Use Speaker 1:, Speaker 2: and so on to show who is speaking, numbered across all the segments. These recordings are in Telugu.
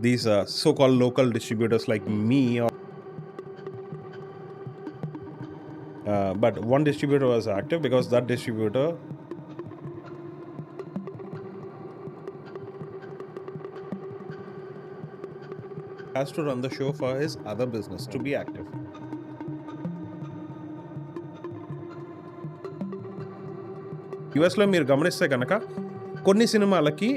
Speaker 1: these so-called local distributors like me, but one distributor was active because that distributor has to run the show for his other business to be active. యుఎస్లో మీరు గమనిస్తే కనుక కొన్ని సినిమాలకి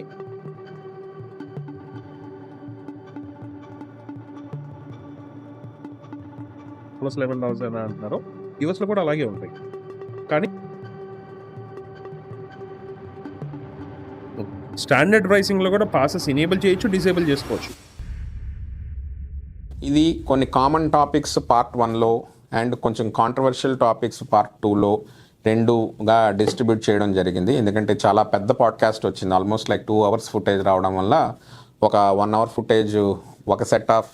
Speaker 1: $11,000 అంటున్నారు, యుఎస్లో కూడా అలాగే ఉంటాయి. కానీ స్టాండర్డ్ ప్రైసింగ్లో కూడా పాసెస్ ఎనేబుల్ చేయొచ్చు, డిసేబుల్ చేసుకోవచ్చు.
Speaker 2: ఇది కొన్ని కామన్ టాపిక్స్ పార్ట్ 1లో అండ్ కొంచెం కాంట్రవర్షియల్ టాపిక్స్ పార్ట్ 2లో రెండుగా డిస్ట్రిబ్యూట్ చేయడం జరిగింది. ఎందుకంటే చాలా పెద్ద పాడ్కాస్ట్ వచ్చింది, ఆల్మోస్ట్ లైక్ 2 hours ఫుటేజ్ రావడం వల్ల ఒక 1 hour ఫుటేజ్ ఒక సెట్ ఆఫ్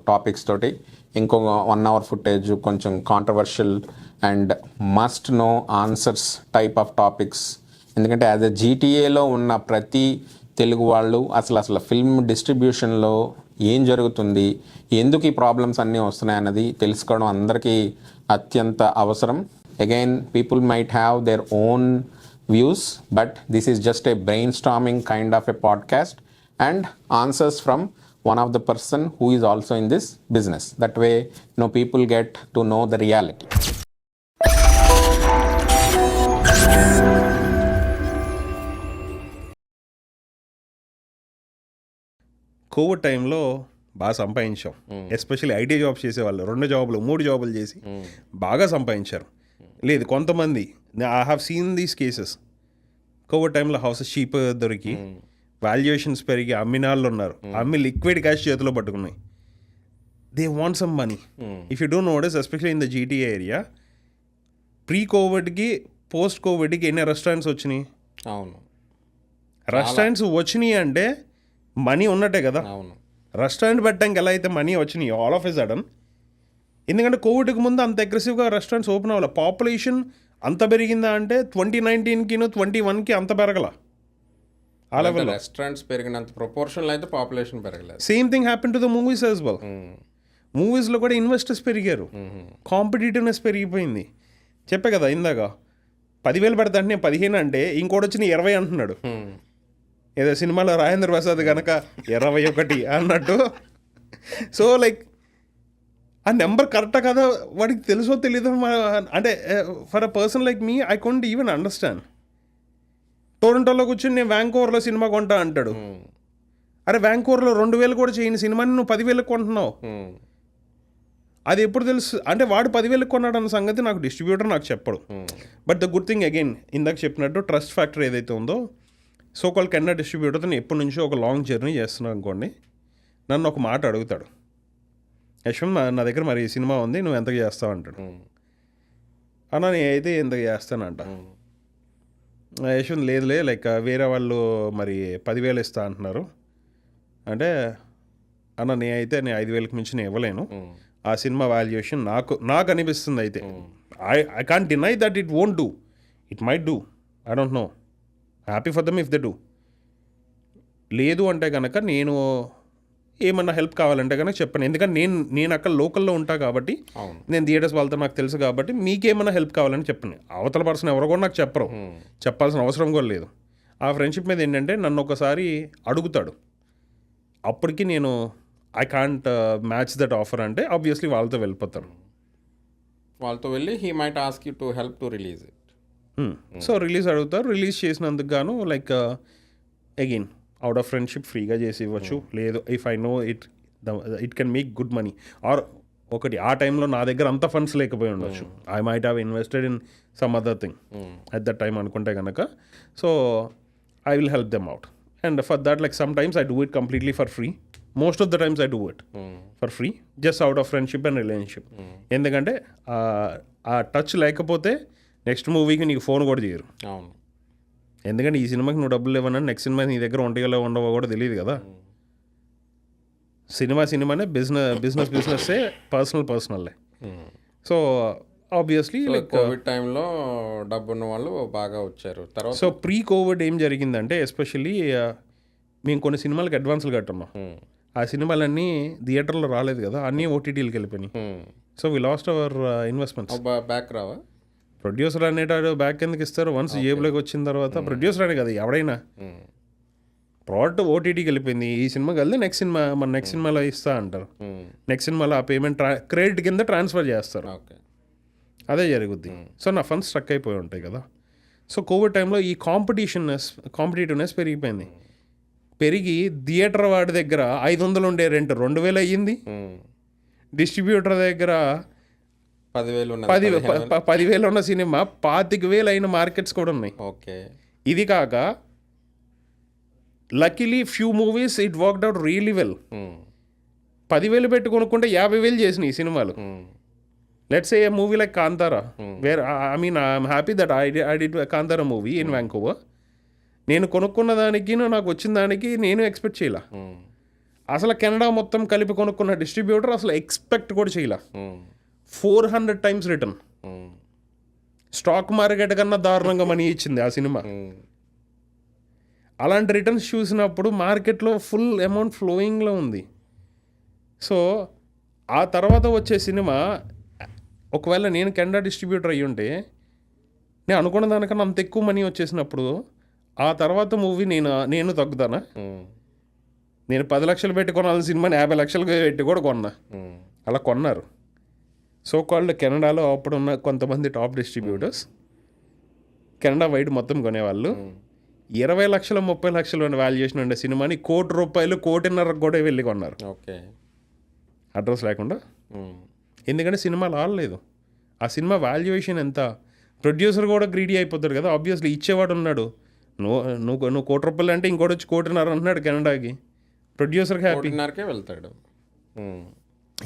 Speaker 2: టాపిక్స్ తోటి, ఇంకో 1 hour ఫుటేజ్ కొంచెం controversial and must know answers type of topics. ఎందుకంటే యాజ్ ఎ జీటీఏలో ఉన్న ప్రతి తెలుగు వాళ్ళు అసలు ఫిల్మ్ డిస్ట్రిబ్యూషన్లో ఏం జరుగుతుంది, ఎందుకు ఈ ప్రాబ్లమ్స్ అన్నీ వస్తున్నాయన్నది తెలుసుకోవడం అందరికీ అత్యంత అవసరం. Again people might have their own views, but this is just a brain storming kind of a podcast and answers from one of the person who is also in this business. That way, people get to know the reality.
Speaker 1: Covid టైంలో బాగా సంపాదించాం, ఎస్పెషల్లీ ఐటీ జాబ్స్ చేసేవాళ్ళు 2 జాబులు 3 జాబులు చేసి బాగా సంపాదించారు. లేదు కొంతమంది, I have seen these cases, COVID టైంలో హౌసెస్ చీప్ దొరికి వాల్యుయేషన్స్ పెరిగి అమ్మిన వాళ్ళు ఉన్నారు, అమ్మి లిక్విడ్ క్యాష్ చేతిలో పట్టుకున్నాయి. They want some money. If you don't notice, especially in the GTA area, pre కోవిడ్కి పోస్ట్ కోవిడ్కి ఎన్ని రెస్టారెంట్స్ వచ్చినాయి?
Speaker 2: అవును,
Speaker 1: రెస్టారెంట్స్ వచ్చినాయి అంటే మనీ ఉన్నట్టే కదా.
Speaker 2: అవును,
Speaker 1: రెస్టారెంట్ పెట్టడానికి ఎలా అయితే మనీ వచ్చినాయి ఆల్ ఆఫ్ ఎ సడన్, ఎందుకంటే కోవిడ్కి ముందు అంత అగ్రెసివ్గా రెస్టారెంట్స్ ఓపెన్ అవ్వాలి. పాపులేషన్ అంత పెరిగిందా అంటే 2019కి 2021కి అంత పెరగల. ఆ లెవెల్లో
Speaker 2: రెస్టారెంట్స్ పెరిగినంత ప్రపోర్షన్లో అయితే పాపులేషన్ పెరగలేదు.
Speaker 1: Same thing happen to the movies as well. మూవీస్లో కూడా ఇన్వెస్టర్స్ పెరిగారు, కాంపిటేటివ్నెస్ పెరిగిపోయింది. చెప్పే కదా ఇందాక 10,000 పెడతా అంటే 15 అంటే ఇంకోటి వచ్చి 20 అంటున్నాడు. ఏదో సినిమాలో రాజేంద్ర ప్రసాద్ కనుక 21 అన్నట్టు. సో లైక్ ఆ నెంబర్ కరెక్టా కదా వాడికి తెలుసో తెలీదో, అంటే for a person like me I can't even understand. టొరంటోలో కూర్చొని నేను వ్యాంకోవర్లో సినిమా కొంటా అంటాడు. అరే వ్యాంకోవర్లో 2,000 కూడా చేయని సినిమాని నువ్వు 10,000 కొంటున్నావు. అది ఎప్పుడు తెలుసు అంటే వాడు 10,000 కొన్నాడు అన్న సంగతి నాకు డిస్ట్రిబ్యూటర్ నాకు చెప్పడు. But the good thing again ఇందాక చెప్పినట్టు ట్రస్ట్ ఫ్యాక్టర్ ఏదైతే ఉందో, సోకాల్ కెనడా డిస్ట్రిబ్యూటర్తో నేను ఎప్పటి నుంచో ఒక లాంగ్ జర్నీ చేస్తున్నాను అనుకోండి, నన్ను ఒక మాట అడుగుతాడు, యశ్వంత్ నా దగ్గర మరి ఈ సినిమా ఉంది, నువ్వు ఎంతకు చేస్తావు అంటాడు. అన్నా నేనైతే ఎంతకు చేస్తానంట. యశ్వంత్ లేదులే, లైక్ వేరే వాళ్ళు మరి 10,000 ఇస్తా అంటున్నారు అంటే, అన్న నేనైతే 5,000కి మించి నేను ఇవ్వలేను. ఆ సినిమా వాల్యుయేషన్ నాకు అనిపిస్తుంది. అయితే I can't deny that it won't do, it might do, I don't know, happy for them if they do. లేదు అంటే కనుక నేను ఏమన్నా హెల్ప్ కావాలంటే కనుక చెప్పండి, ఎందుకంటే నేను అక్కడ లోకల్లో ఉంటా కాబట్టి, నేను థియేటర్స్ వాళ్ళతో నాకు తెలుసు కాబట్టి, మీకేమన్నా హెల్ప్ కావాలని చెప్పండి. అవతల పర్సన్ ఎవరు కూడా నాకు చెప్పరు, చెప్పాల్సిన అవసరం కూడా లేదు. ఆ ఫ్రెండ్షిప్ మీద ఏంటంటే నన్ను ఒకసారి అడుగుతాడు, అప్పటికి నేను I can't match that offer అంటే ఆబ్వియస్లీ వాళ్ళతో వెళ్ళిపోతాను.
Speaker 2: వాళ్ళతో వెళ్ళి he might ask you to help to release it.
Speaker 1: So release అడుగుతారు, రిలీజ్ చేసినందుకు గాను like again out of friendship ఫ్రీగా చేసి ఇవ్వచ్చు. లేదు if I know it can make good money, or ఒకటి ఆ టైంలో నా దగ్గర అంత ఫండ్స్ లేకపోయి ఉండొచ్చు, I might have invested in some other thing at that time అనుకుంటే కనుక, so I will help them out. And for that like some times I do it completely for free, most of the times I do it for free, just out of friendship and relationship. ఎందుకంటే ఆ టచ్ లేకపోతే నెక్స్ట్ మూవీకి నీకు ఫోన్ కూడా చేయరు. ఎందుకంటే ఈ సినిమాకి నువ్వు డబ్బులు ఇవ్వనని నెక్స్ట్ సినిమా నీ దగ్గర ఉంటాయో ఉండవో కూడా తెలియదు కదా. సినిమానే బిజినెస్సే పర్సనల్లే. సో ఆబ్వియస్లీ లైక్
Speaker 2: కోవిడ్ టైంలో డబ్బు ఉన్న వాళ్ళు బాగా వచ్చారు. తర్వాత
Speaker 1: సో ప్రీ కోవిడ్ ఏం జరిగిందంటే ఎస్పెషల్లీ మేము కొన్ని సినిమాలకు అడ్వాన్స్లు కట్టున్నాం. ఆ సినిమాలన్నీ థియేటర్లో రాలేదు కదా, అన్నీ ఓటీటీలకు వెళ్ళిపోయినాయి. So we last hour investments.
Speaker 2: Back రావా?
Speaker 1: ప్రొడ్యూసర్ అనేటాడు బ్యాక్ ఎందుకు ఇస్తారు? వన్స్ జేబులోకి వచ్చిన తర్వాత ప్రొడ్యూసర్ అనే కదా ఎవడైనా, ప్రోడక్ట్ ఓటీటీకి వెళ్ళిపోయింది. ఈ సినిమాకి వెళ్తే నెక్స్ట్ సినిమాలో ఇస్తా అంటారు. నెక్స్ట్ సినిమాలో ఆ పేమెంట్ క్రెడిట్ కింద ట్రాన్స్ఫర్ చేస్తారు.
Speaker 2: ఓకే,
Speaker 1: అదే జరుగుద్ది. సో నా ఫండ్స్ స్ట్రక్ అయిపోయి ఉంటాయి కదా. సో కోవిడ్ టైంలో ఈ కాంపిటేటివ్నెస్ పెరిగిపోయింది. పెరిగి థియేటర్ వాడి దగ్గర 500 ఉండే రెంట్ 2000 అయ్యింది. డిస్ట్రిబ్యూటర్ దగ్గర 10,000 ఉన్న సినిమా 25,000 అయిన మార్కెట్స్ కూడా ఉన్నాయి.
Speaker 2: ఓకే,
Speaker 1: ఇది కాక luckily few movies it worked out really well. 10,000 పెట్టి కొనుక్కుంటే 50,000 చేసినాయి ఈ సినిమాలు. Let's A movie like Kantara, where I'm happy that I did Kantara movie in Vancouver. నేను కొనుక్కున్న దానికి నాకు వచ్చిన దానికి నేను ఎక్స్పెక్ట్ చేయలే. అసలు కెనడా మొత్తం కలిపి కొనుక్కున్న డిస్ట్రిబ్యూటర్ అసలు ఎక్స్పెక్ట్ కూడా చేయలే. 400 times రిటర్న్. స్టాక్ మార్కెట్ కన్నా దారుణంగా మనీ ఇచ్చింది ఆ సినిమా. అలాంటి రిటర్న్స్ చూసినప్పుడు మార్కెట్లో ఫుల్ అమౌంట్ ఫ్లోయింగ్లో ఉంది. సో ఆ తర్వాత వచ్చే సినిమా ఒకవేళ నేను కెనడా డిస్ట్రిబ్యూటర్ అయ్యి ఉంటే నేను అనుకున్న దానికన్నా అంత ఎక్కువ మనీ వచ్చేసినప్పుడు ఆ తర్వాత మూవీ నేను తగ్గుతానా? నేను 10 లక్షలు పెట్టి కొనాల్సిన సినిమాని 50 లక్షలు పెట్టి కూడా కొన్నా. అలా కొన్నారు. సో కాల్డ్ కెనడాలో అప్పుడున్న కొంతమంది టాప్ డిస్ట్రిబ్యూటర్స్ కెనడా వైడ్ మొత్తం కొనేవాళ్ళు 20 లక్షలు 30 లక్షలు వాల్యుయేషన్ ఉండే సినిమాని ₹1,00,00,000 1,50,00,000 కూడా వెళ్ళి కొన్నారు.
Speaker 2: ఓకే, అడ్రస్
Speaker 1: లేకుండా. ఎందుకంటే సినిమాలు ఆడలేదు. ఆ సినిమా వాల్యుయేషన్ ఎంత? ప్రొడ్యూసర్ కూడా గ్రీడీ అయిపోతాడు కదా. ఆబ్వియస్లీ ఇచ్చేవాడు ఉన్నాడు. నువ్వు ₹1,00,00,000 అంటే ఇంకోటి వచ్చి 1,50,00,000 అంటున్నాడు కెనడాకి. ప్రొడ్యూసర్కి హ్యాపీకే
Speaker 2: వెళ్తాడు.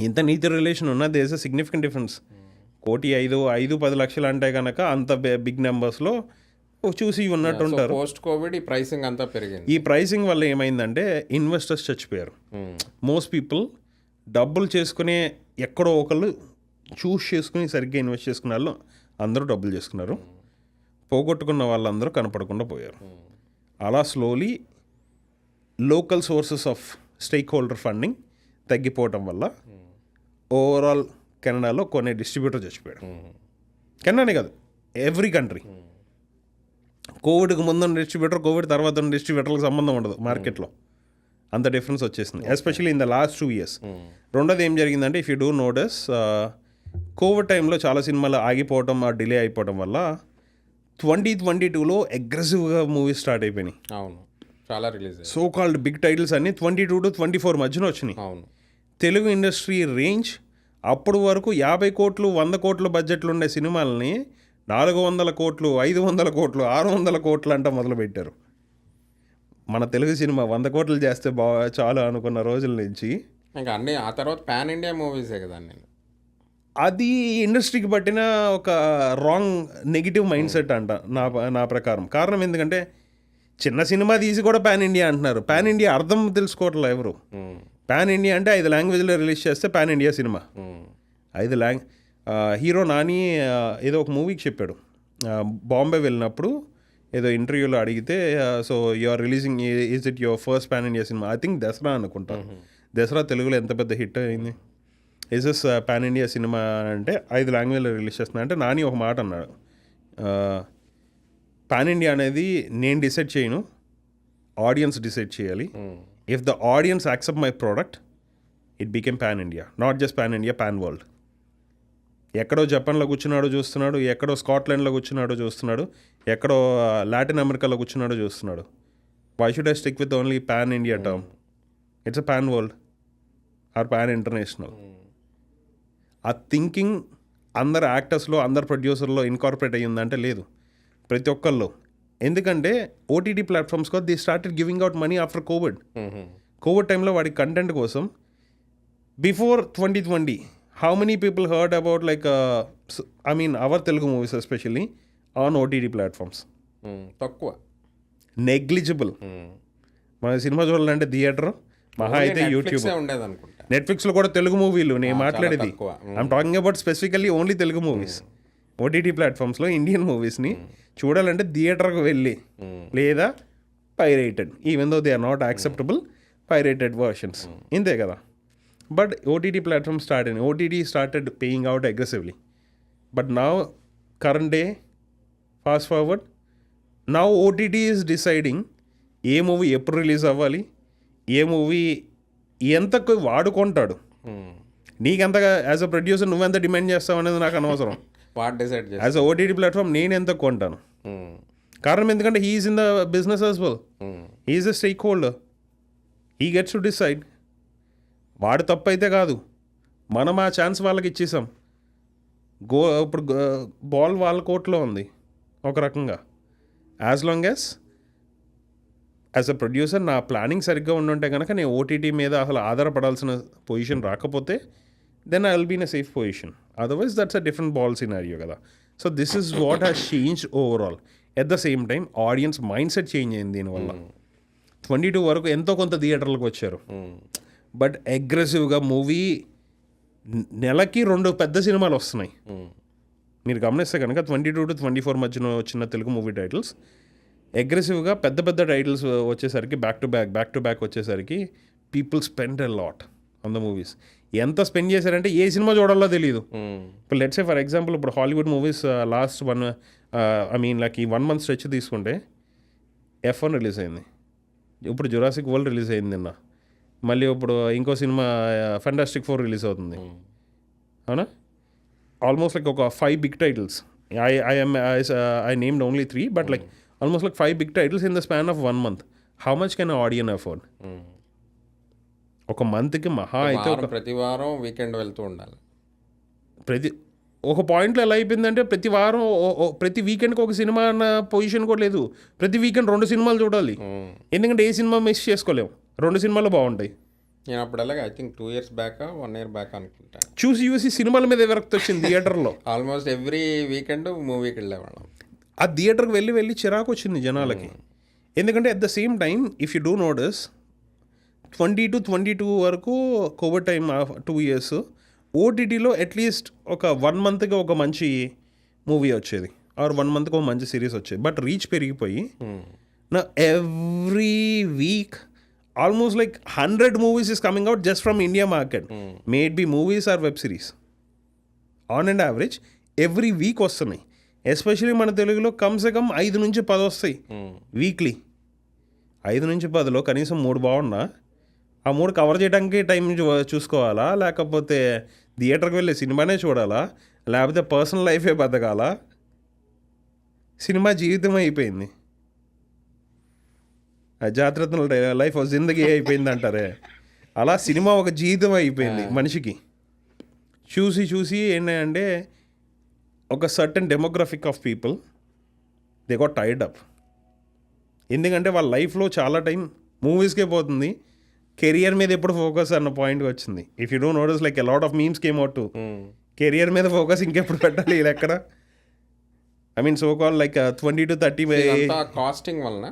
Speaker 1: ఇంత నీతి రిలేషన్ ఉన్న దేశ సిగ్నిఫికెంట్ డిఫరెన్స్. 1,5-10 లక్షలు అంటే కనుక అంత బిగ్ నెంబర్స్లో చూసి ఉన్నట్టు ఉంటారు.
Speaker 2: పోస్ట్ కోవిడ్ ఈ ప్రైసింగ్ అంతా పెరిగింది.
Speaker 1: ఈ ప్రైసింగ్ వల్ల ఏమైందంటే ఇన్వెస్టర్స్ చచ్చిపోయారు. మోస్ట్ పీపుల్ డబ్బులు చేసుకునే ఎక్కడో ఒకళ్ళు చూస్ చేసుకుని సరిగ్గా ఇన్వెస్ట్ చేసుకునే వాళ్ళు అందరూ డబ్బులు చేసుకున్నారు. పోగొట్టుకున్న వాళ్ళందరూ కనపడకుండా పోయారు. అలా slowly local sources of stakeholder funding తగ్గిపోవటం వల్ల ఓవరాల్ కెనడాలో కొన్ని డిస్ట్రిబ్యూటర్ చచ్చిపోయాడు. కెనడానే కాదు, ఎవ్రీ కంట్రీ. కోవిడ్కి ముందున్న డిస్ట్రిబ్యూటర్, కోవిడ్ తర్వాత ఉన్న డిస్ట్రిబ్యూటర్లకు సంబంధం ఉండదు మార్కెట్లో. అంత డిఫరెన్స్ వచ్చేసింది, especially in the last 2 years. రెండోది ఏం జరిగిందంటే, if you do notice, Covid టైంలో చాలా సినిమాలు ఆగిపోవటం, డిలే అయిపోవడం వల్ల 2022లో అగ్రెసివ్గా మూవీస్ స్టార్ట్ అయిపోయినాయి.
Speaker 2: అవును, చాలా release.
Speaker 1: So called big titles అన్ని 22 to 24 మధ్యన వచ్చినాయి.
Speaker 2: అవును,
Speaker 1: తెలుగు ఇండస్ట్రీ రేంజ్ అప్పుడు వరకు 50 కోట్లు 100 కోట్ల బడ్జెట్లు ఉండే సినిమాలని 400 కోట్లు 500 కోట్లు 600 కోట్లు అంట మొదలుపెట్టారు. మన తెలుగు సినిమా 100 కోట్లు చేస్తే చాలు అనుకున్న రోజుల నుంచి
Speaker 2: ఇంకా అన్నీ ఆ తర్వాత పాన్ ఇండియా మూవీసే కదా. నేను
Speaker 1: అది ఇండస్ట్రీకి పట్టిన ఒక రాంగ్ నెగిటివ్ మైండ్ సెట్ అంట నా ప్రకారం. కారణం ఎందుకంటే చిన్న సినిమా తీసి కూడా పాన్ ఇండియా అంటున్నారు. పాన్ ఇండియా అర్థం తెలుసుకోవట్లే ఎవరు. పాన్ ఇండియా అంటే 5 లాంగ్వేజ్లో రిలీజ్ చేస్తే pan India cinema. 5 hero Nani ఏదో ఒక మూవీకి చెప్పాడు, బాంబే వెళ్ళినప్పుడు ఏదో ఇంటర్వ్యూలో అడిగితే, so you are releasing, is it your first pan India cinema? I think Dasara అనుకుంటా. దసరా తెలుగులో ఎంత పెద్ద హిట్ అయింది. Is this pan India cinema అంటే 5 లాంగ్వేజ్లో రిలీజ్ చేస్తున్నా అంటే నాని ఒక మాట అన్నాడు, పాన్ ఇండియా అనేది నేను డిసైడ్ చేయను, ఆడియన్స్ డిసైడ్ చేయాలి. If the audience accept my product it became pan India, not just pan India, pan world. ఎక్కడో జపాన్లో కూర్చున్నాడో చూస్తున్నాడు, ఎక్కడో స్కాట్లాండ్లో కూర్చున్నాడో చూస్తున్నాడు, ఎక్కడో లాటిన్ అమెరికాలో కూర్చున్నాడో చూస్తున్నాడు. Why should I stick with only pan India term? It's a pan world or pan international. ఆ థింకింగ్ అందరు యాక్టర్స్లో, అందరు ప్రొడ్యూసర్లో ఇన్కార్పొరేట్ అయ్యిందంటే లేదు, ప్రతి ఒక్కళ్ళు. ఎందుకంటే ఓటీటీ ప్లాట్ఫామ్స్ కూడా they started giving out money after Covid. Covid టైంలో వాడి కంటెంట్ కోసం before 2020 how many people heard about our Telugu movies especially on OTT platforms?
Speaker 2: తక్కువ,
Speaker 1: నెగ్లిజిబుల్. మన సినిమా చూడాలంటే థియేటర్, మహా అయితే యూట్యూబ్, నెట్ఫ్లిక్స్లో కూడా తెలుగు మూవీలు నేను మాట్లాడేది. I'm talking about specifically only Telugu movies. OTT ప్లాట్ఫామ్స్లో ఇండియన్ మూవీస్ని చూడాలంటే థియేటర్కి వెళ్ళి లేదా pirated even though they are not acceptable pirated versions ఇంతే కదా. బట్ ఓటీటీ ప్లాట్ఫామ్ స్టార్ట్ అయింది, OTT started paying out aggressively. But now current day fast forward, now OTT is deciding ఏ మూవీ ఎప్పుడు రిలీజ్ అవ్వాలి, ఏ మూవీ ఎంతకు వాడుకుంటాడు. నీకెంతగా యాజ్ అ ప్రొడ్యూసర్ నువ్వెంత డిమాండ్ చేస్తావు అనేది నాకు అనవసరం.
Speaker 2: What decide
Speaker 1: as a OTT platform నేను ఎంత కొంటాను. కారణం ఎందుకంటే he's in the business as well, he's a stakeholder, he gets to decide. వాడు తప్పు అయితే కాదు, మనం ఆ ఛాన్స్ వాళ్ళకి ఇచ్చేసాం. ఇప్పుడు బాల్ వాళ్ళ కోర్టులో ఉంది ఒక రకంగా. As long as a producer నా ప్లానింగ్ సరిగ్గా ఉండుంటే కనుక నేను ఓటీటీ మీద అసలు ఆధారపడాల్సిన పొజిషన్ రాకపోతే then I will be in a safe position. Otherwise that's a different ball scenario కదా. So this is what has changed overall. At the same time audience mindset change అయింది దీనివల్ల. 22 వరకు ఎంతో కొంత థియేటర్లకు వచ్చారు, బట్ అగ్రెసివ్గా మూవీ నెలకి 2 పెద్ద సినిమాలు వస్తున్నాయి. మీరు గమనిస్తే కనుక 22 to 24 మధ్యన వచ్చిన తెలుగు మూవీ టైటిల్స్ అగ్రెసివ్గా పెద్ద పెద్ద టైటిల్స్ వచ్చేసరికి బ్యాక్ టు బ్యాక్ వచ్చేసరికి people spend a lot on the movies. ఎంత స్పెండ్ చేశారంటే ఏ సినిమా చూడాలో తెలియదు. ఇప్పుడు లెట్స్ సే ఫర్ ఎగ్జాంపుల్ ఇప్పుడు హాలీవుడ్ మూవీస్ లాస్ట్ ఈ 1 month స్ట్రెచ్ తీసుకుంటే F1 రిలీజ్ అయింది, ఇప్పుడు జురాసిక్ వరల్డ్ రిలీజ్ అయింది నిన్న, మళ్ళీ ఇప్పుడు ఇంకో సినిమా ఫెంటాస్టిక్ 4 రిలీజ్ అవుతుంది. అవునా, ఆల్మోస్ట్ లైక్ ఒక 5 big titles. I named only 3, but like almost like 5 big titles in the span of 1 month. How much can an audience afford? ఒక మంత్కి మహా అయితే
Speaker 2: ప్రతి వారం వీకెండ్ వెళ్తూ ఉండాలి.
Speaker 1: ఒక పాయింట్లో ఎలా అయిపోయిందంటే ప్రతి వారం ప్రతి వీకెండ్కి ఒక సినిమా అన్న పొజిషన్ కూడా లేదు. ప్రతి వీకెండ్ 2 సినిమాలు చూడాలి, ఎందుకంటే ఏ సినిమా మిస్ చేసుకోలేము, 2 సినిమాలు బాగుంటాయి.
Speaker 2: నేను అప్పుడు అలాగే I think 2 years back 1 year back అనుకుంటా
Speaker 1: చూసి సినిమాల మీద విరక్తి వచ్చింది థియేటర్లో.
Speaker 2: ఆల్మోస్ట్ ఎవ్రీ వీకెండ్ మూవీకి వెళ్ళేవాళ్ళం.
Speaker 1: ఆ థియేటర్కి వెళ్ళి చిరాకు వచ్చింది జనాలకి. ఎందుకంటే at the same time if you do notice 2022 వరకు కోవిడ్ టైం 2 years ఓటీటీలో అట్లీస్ట్ ఒక 1 monthకి ఒక మంచి మూవీ వచ్చేది, ఆర్ 1 monthకి ఒక మంచి సిరీస్ వచ్చేది. బట్ రీచ్ పెరిగిపోయి నా every week almost like 100 movies is coming out just from India market. May it be movies or web series. On an average every week వస్తున్నాయి. ఎస్పెషలీ మన తెలుగులో కమ్సే కమ్ 5 నుంచి 10 వస్తాయి వీక్లీ. 5 నుంచి 10లో కనీసం 3 బాగున్నా ఆ 3 కవర్ చేయడానికి టైం చూసుకోవాలా, లేకపోతే థియేటర్కి వెళ్ళే సినిమానే చూడాలా, లేకపోతే పర్సనల్ లైఫే బతకాలా. సినిమా జీవితం అయిపోయింది, జాతరత్న లైఫ్ జిందగీ అయిపోయింది అంటారే, అలా సినిమా ఒక జీవితం అయిపోయింది మనిషికి. చూసి ఏంటంటే ఒక certain demographic of people they got tired up. ఎందుకంటే వాళ్ళ లైఫ్లో చాలా టైం మూవీస్కే పోతుంది, కెరియర్ మీద ఎప్పుడు ఫోకస్ అన్న పాయింట్కి వచ్చింది. If you don't notice like a lot of memes came out to career మీద ఫోకస్ ఇంకెప్పుడు పెట్టాలి ఇది ఎక్కడ. I mean so call like 20 to 30
Speaker 2: casting వలన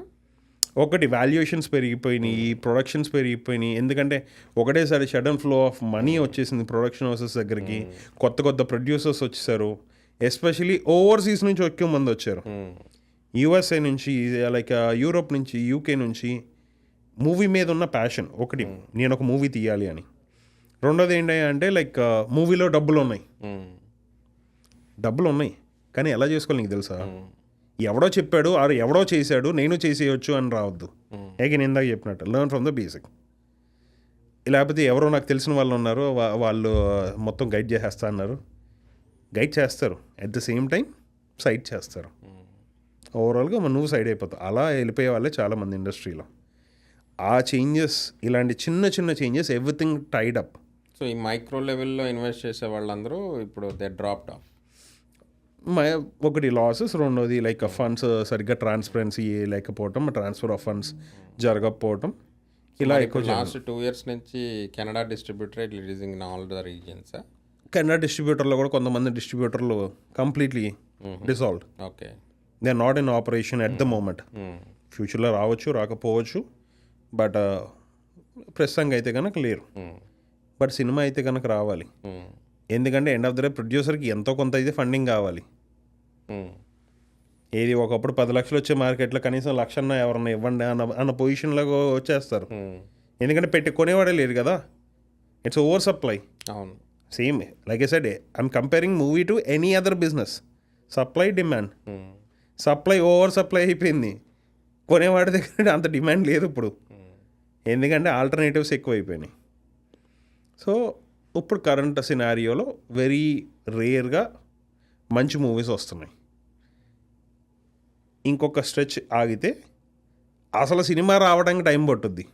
Speaker 1: ఒకటి వాల్యుయేషన్స్ పెరిగిపోయినాయి, ప్రొడక్షన్స్ పెరిగిపోయినాయి. ఎందుకంటే ఒకటేసారి సడన్ ఫ్లో ఆఫ్ మనీ వచ్చేసింది ప్రొడక్షన్ హౌసెస్ దగ్గరికి, కొత్త ప్రొడ్యూసర్స్ వచ్చేసారు. ఎస్పెషలీ ఓవర్సీస్ నుంచి ఎక్కువ మంది వచ్చారు, యూఎస్ఏ నుంచి, లైక్ యూరోప్ నుంచి, యూకే నుంచి. మూవీ మీద ఉన్న ప్యాషన్ ఒకటి, నేను ఒక మూవీ తీయాలి అని. రెండోది ఏంటి అంటే లైక్ మూవీలో డబ్బులు ఉన్నాయి కానీ ఎలా చేసుకోవాలి నీకు తెలుసా? ఎవడో చెప్పాడు ఆరు ఎవడో చేశాడు నేను చేసేయచ్చు అని రావద్దు. నేను ఇందాక చెప్పినట్టు లెర్న్ ఫ్రమ్ ద బేసిక్. లేకపోతే ఎవరో నాకు తెలిసిన వాళ్ళు ఉన్నారు, వాళ్ళు మొత్తం గైడ్ చేసేస్తా అన్నారు, గైడ్ చేస్తారు, at the same time side చేస్తారు. ఓవరాల్గా నువ్వు సైడ్ అయిపోతావు. అలా వెళ్ళిపోయే వాళ్ళే చాలామంది ఇండస్ట్రీలో. ఆ చేంజెస్, ఇలాంటి చిన్న changes, everything tied up.
Speaker 2: So ఈ మైక్రో లెవెల్లో ఇన్వెస్ట్ చేసే వాళ్ళందరూ ఇప్పుడు దే డ్రాప్డ్ ఆఫ్.
Speaker 1: ఒకటి లాసెస్, రెండోది లైక్ ఫండ్స్ సరిగ్గా ట్రాన్స్పరెన్సీ లేకపోవటం, ట్రాన్స్ఫర్ ఆఫ్ ఫండ్స్ జరగకపోవటం, ఇలా ఎక్కువ.
Speaker 2: లాస్ట్ 2 years నుంచి Canada distributor releasing in all the regions.
Speaker 1: Canada డిస్ట్రిబ్యూటర్లో కూడా కొంతమంది డిస్ట్రిబ్యూటర్లు completely dissolved.
Speaker 2: Okay,
Speaker 1: they are not in operation at the moment. ఫ్యూచర్లో రావచ్చు, రాకపోవచ్చు, బట్ ప్రస్తుతంగా అయితే కనుక లేరు. బట్ సినిమా అయితే కనుక రావాలి, ఎందుకంటే ఎండ్ ఆఫ్ ద డే ప్రొడ్యూసర్కి ఎంతో కొంత అయితే ఫండింగ్ కావాలి. ఏది ఒకప్పుడు 10 లక్షలు వచ్చే మార్కెట్లో కనీసం 1,00,000 ఎవరన్నా ఇవ్వండి అన్న పొజిషన్లో వచ్చేస్తారు. ఎందుకంటే పెట్టి కొనేవాడే లేరు కదా. It's over supply.
Speaker 2: అవును.
Speaker 1: Same like I said, I'm comparing movie to any other business. Supply demand. Supply over supply అయిపోయింది. కొనేవాడి దగ్గర అంత డిమాండ్ లేదు ఇప్పుడు, ఎందుకంటే ఆల్టర్నేటివ్స్ ఎక్కువ అయిపోయినాయి. సో ఇప్పుడు కరెంట్ సినారియోలో వెరీ రేర్గా మంచి మూవీస్ వస్తున్నాయి. ఇంకొక స్ట్రెచ్ ఆగితే అసలు సినిమా రావడానికి టైం పట్టుద్ది.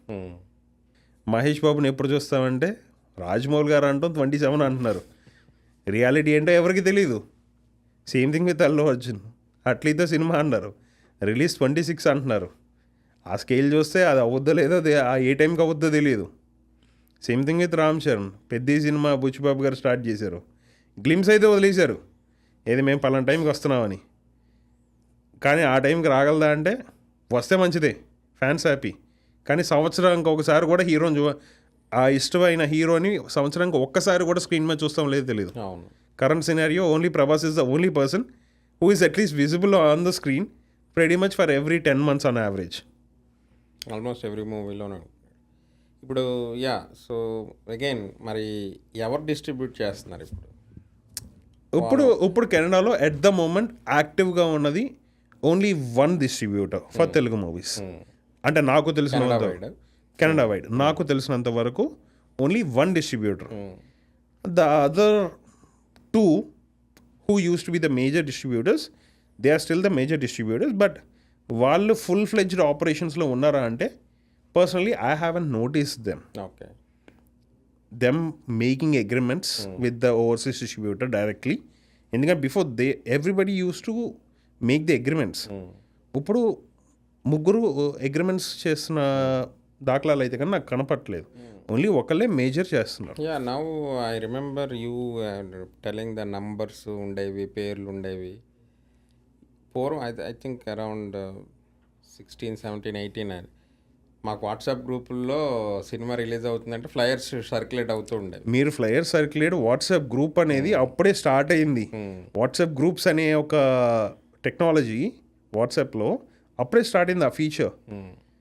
Speaker 1: మహేష్ బాబుని ఎప్పుడు చూస్తామంటే రాజమౌళి గారు అంటాం 27 అంటున్నారు. రియాలిటీ ఏంటో ఎవరికి తెలీదు. Same thing with Allu Arjun. అట్లీతో సినిమా అన్నారు, రిలీజ్ 26 అంటున్నారు. ఆ స్కేల్ చూస్తే అది అవుద్దో లేదో ఏ టైంకి అవుద్దో తెలియదు. Same thing with Ram Charan. పెద్ద సినిమా బుచ్చిబాబు గారు స్టార్ట్ చేశారు, గ్లిమ్స్ అయితే వదిలేశారు, ఏది మేము పలానా టైంకి వస్తున్నామని. కానీ ఆ టైంకి రాగలదా అంటే వస్తే మంచిదే, ఫ్యాన్స్ హ్యాపీ. కానీ సంవత్సరానికి ఒకసారి కూడా హీరోని ఆ ఇష్టమైన హీరోని సంవత్సరానికి ఒక్కసారి కూడా స్క్రీన్ మీద చూస్తాం లేదు తెలియదు. Current scenario only Prabhas is the only person who is at least visible on the screen pretty much for every 10 months on average.
Speaker 2: Almost every మూవీలోనే. ఇప్పుడు సో అగైన్ మరి ఎవరు డిస్ట్రిబ్యూట్ చేస్తున్నారు
Speaker 1: ఇప్పుడు కెనడాలో ఎట్ ద మూమెంట్ యాక్టివ్గా ఉన్నది only 1 distributor for Telugu movies. అంటే నాకు తెలిసినంత కెనడా వైడ్ నాకు తెలిసినంత వరకు only 1 distributor. The other 2 who used to be the major distributors, they are still the major distributors, but వాళ్ళు ఫుల్ ఫ్లెడ్జ్డ్ ఆపరేషన్స్లో ఉన్నారా అంటే personally I haven't noticed them making agreements with the overseas distributor directly. ఎందుకంటే before everybody used to make the agreements. ఇప్పుడు 3 అగ్రిమెంట్స్ చేస్తున్న దాఖలాలు అయితే కానీ నాకు కనపట్లేదు. ఓన్లీ ఒకళ్ళే మేజర్ చేస్తున్నారు.
Speaker 2: Now I remember you telling the numbers ఉండేవి, పేర్లు ఉండేవి పూర్వం. ఐ థింక్ అరౌండ్ 16, 17, 18 మాకు వాట్సాప్ గ్రూపుల్లో సినిమా రిలీజ్ అవుతుందంటే ఫ్లయర్స్ సర్క్యులేట్ అవుతూ ఉండేవి.
Speaker 1: మీరు ఫ్లయర్ సర్క్యులేట్ వాట్సాప్ గ్రూప్ అనేది అప్పుడే స్టార్ట్ అయింది. వాట్సాప్ గ్రూప్స్ అనే ఒక టెక్నాలజీ వాట్సాప్లో అప్పుడే స్టార్ట్ అయింది ఆ ఫీచర్.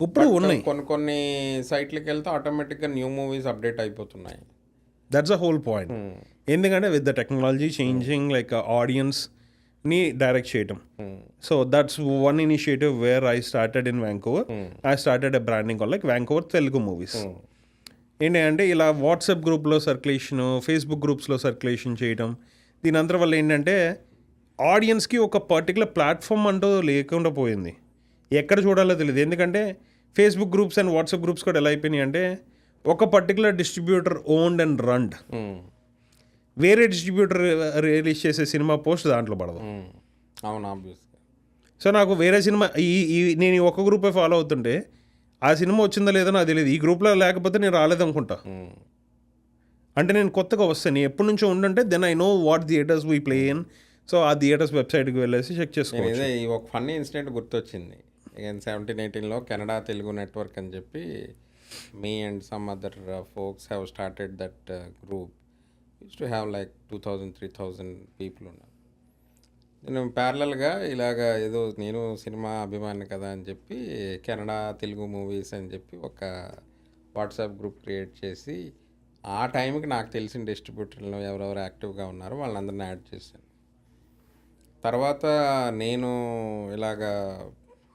Speaker 1: ఇప్పుడు ఉన్నాయి
Speaker 2: కొన్ని సైట్లకి వెళ్తే ఆటోమేటిక్గా న్యూ మూవీస్ అప్డేట్ అయిపోతున్నాయి.
Speaker 1: That's a whole point. ఎందుకంటే with the technology changing like ఆడియన్స్ని డైరెక్ట్ చేయటం. So that's one initiative where I started in Vancouver. I started a branding call like Vancouver Telugu movies. ఏంటంటే ఇలా వాట్సాప్ గ్రూప్లో సర్క్యులేషన్, ఫేస్బుక్ గ్రూప్స్లో సర్క్యులేషన్ చేయటం, దీని అంతరం వల్ల ఏంటంటే ఆడియన్స్కి ఒక పర్టికులర్ ప్లాట్ఫామ్ అంటూ లేకుండా పోయింది. ఎక్కడ చూడాలో తెలియదు. ఎందుకంటే Facebook groups and WhatsApp groups కూడా ఎలా అయిపోయినాయి అంటే ఒక పర్టికులర్ డిస్ట్రిబ్యూటర్ ఓన్డ్ అండ్ రన్డ్. వేరే డిస్ట్రిబ్యూటర్ రిలీజ్ చేసే సినిమా పోస్ట్ దాంట్లో పడదు.
Speaker 2: అవును, ఆబ్వియస్గా.
Speaker 1: సో నాకు వేరే సినిమా నేను ఈ ఒక్క గ్రూపే ఫాలో అవుతుంటే ఆ సినిమా వచ్చిందా లేదో నాకు తెలియదు. ఈ గ్రూప్లో లేకపోతే నేను రాలేదనుకుంటా. అంటే నేను కొత్తగా వస్తాను, ఎప్పటి నుంచో ఉండంటే then I know what theatres we play in. So ఆ థియేటర్స్ వెబ్సైట్కి వెళ్ళేసి చెక్ చేసుకోవచ్చు.
Speaker 2: ఈ ఒక ఫన్నీ ఇన్సిడెంట్ గుర్తొచ్చింది. 17, 18లో కెనడా తెలుగు నెట్వర్క్ అని చెప్పి me and some other folks have started that group. Used to have like 2,000, 3,000 people ఉన్నారు. నేను ప్యారలల్గా ఇలాగా ఏదో నేను సినిమా అభిమాని కదా అని చెప్పి కెనడా తెలుగు మూవీస్ అని చెప్పి ఒక వాట్సాప్ గ్రూప్ క్రియేట్ చేసి ఆ టైంకి నాకు తెలిసిన డిస్ట్రిబ్యూటర్లు ఎవరెవరు యాక్టివ్గా ఉన్నారో వాళ్ళందరినీ యాడ్ చేశాను. తర్వాత నేను ఇలాగా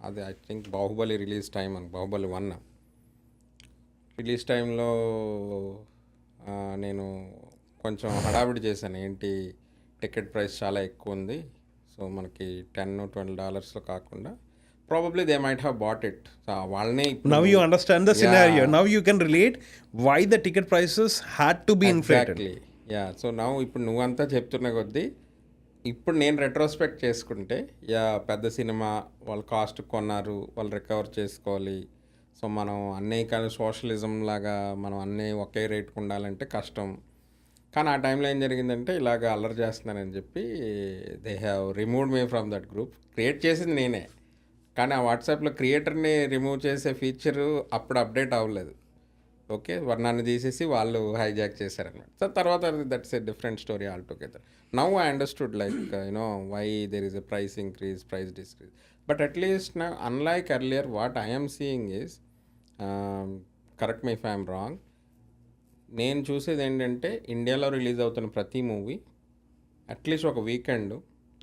Speaker 2: అది I think Baahubali release time అని, బాహుబలి 1 రిలీజ్ టైంలో నేను కొంచెం హడావిడి చేశాను. ఏంటి టికెట్ ప్రైస్ చాలా ఎక్కువ ఉంది, సో మనకి $10-12 కాకుండా probably they might have bought it. వాళ్ళని
Speaker 1: Now you understand the scenario. Now you can relate why the ticket prices had to be inflated.
Speaker 2: So now ఇప్పుడు నువ్వంతా చెప్తున్న కొద్దీ ఇప్పుడు నేను రెట్రోస్పెక్ట్ చేసుకుంటే పెద్ద సినిమా వాళ్ళు కాస్ట్ కొన్నారు, వాళ్ళు రికవర్ చేసుకోవాలి. సో మనం అన్నీ కానీ సోషలిజం లాగా మనం అన్నీ ఒకే రేటుకు ఉండాలంటే కష్టం. కానీ ఆ టైంలో ఏం జరిగిందంటే ఇలాగ అల్లరి చేస్తున్నానని చెప్పి they have removed me from that group. Create చేసింది నేనే, కానీ ఆ వాట్సాప్లో క్రియేటర్ని రిమూవ్ చేసే ఫీచరు అప్పుడు అప్డేట్ అవ్వలేదు. ఓకే, వర్ణాన్ని తీసేసి వాళ్ళు హైజాక్ చేశారనమాట. సో తర్వాత that's a different story all together. Now I understood like why there is a price increase, price decrease. But at least నా unlike earlier what I'm seeing is, correct me if I'm wrong, నేను చూసేది ఏంటంటే ఇండియాలో రిలీజ్ అవుతున్న ప్రతి మూవీ అట్లీస్ట్ ఒక వీకెండ్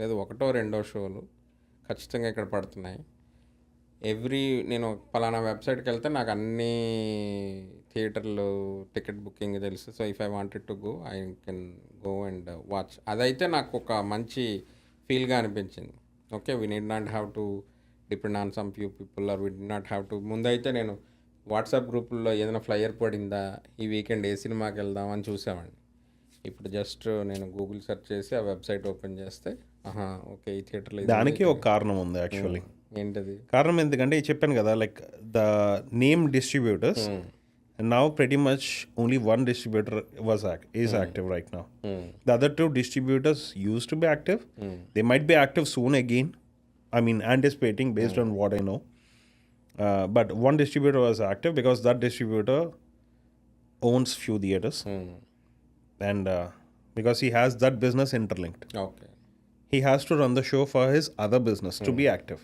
Speaker 2: లేదా ఒకటో రెండో షోలు ఖచ్చితంగా ఇక్కడ పడుతున్నాయి. నేను పలానా వెబ్సైట్కి వెళ్తే నాకు అన్ని థియేటర్లు టికెట్ బుకింగ్ తెలుసు. So if I wanted to go I can go and watch. అదైతే నాకు ఒక మంచి ఫీల్గా అనిపించింది. Okay, we need not have to depend on some few people or we'd not have to. ముందైతే నేను వాట్సాప్ గ్రూపుల్లో ఏదైనా ఫ్లయర్ పడిందా ఈ వీకెండ్ ఏ సినిమాకి వెళ్దాం అని చూసేవాడిని. ఇప్పుడు జస్ట్ నేను గూగుల్ సెర్చ్ చేసి ఆ వెబ్సైట్ ఓపెన్ చేస్తే ఓకే ఈ థియేటర్లో
Speaker 1: దానికి ఒక కారణం ఉంది యాక్చువల్లీ.
Speaker 2: ఏంటది
Speaker 1: కారణం ఎందుకంటే చెప్పాను కదా, like the name distributors now pretty much only one distributor is active right now. The other two distributors used to be active. They might be active soon again. I mean, anticipating based on what I know. But one distributor was active because that distributor owns few theaters. And because he has that business interlinked.
Speaker 2: Okay.
Speaker 1: He has to run the show for his other business to be active.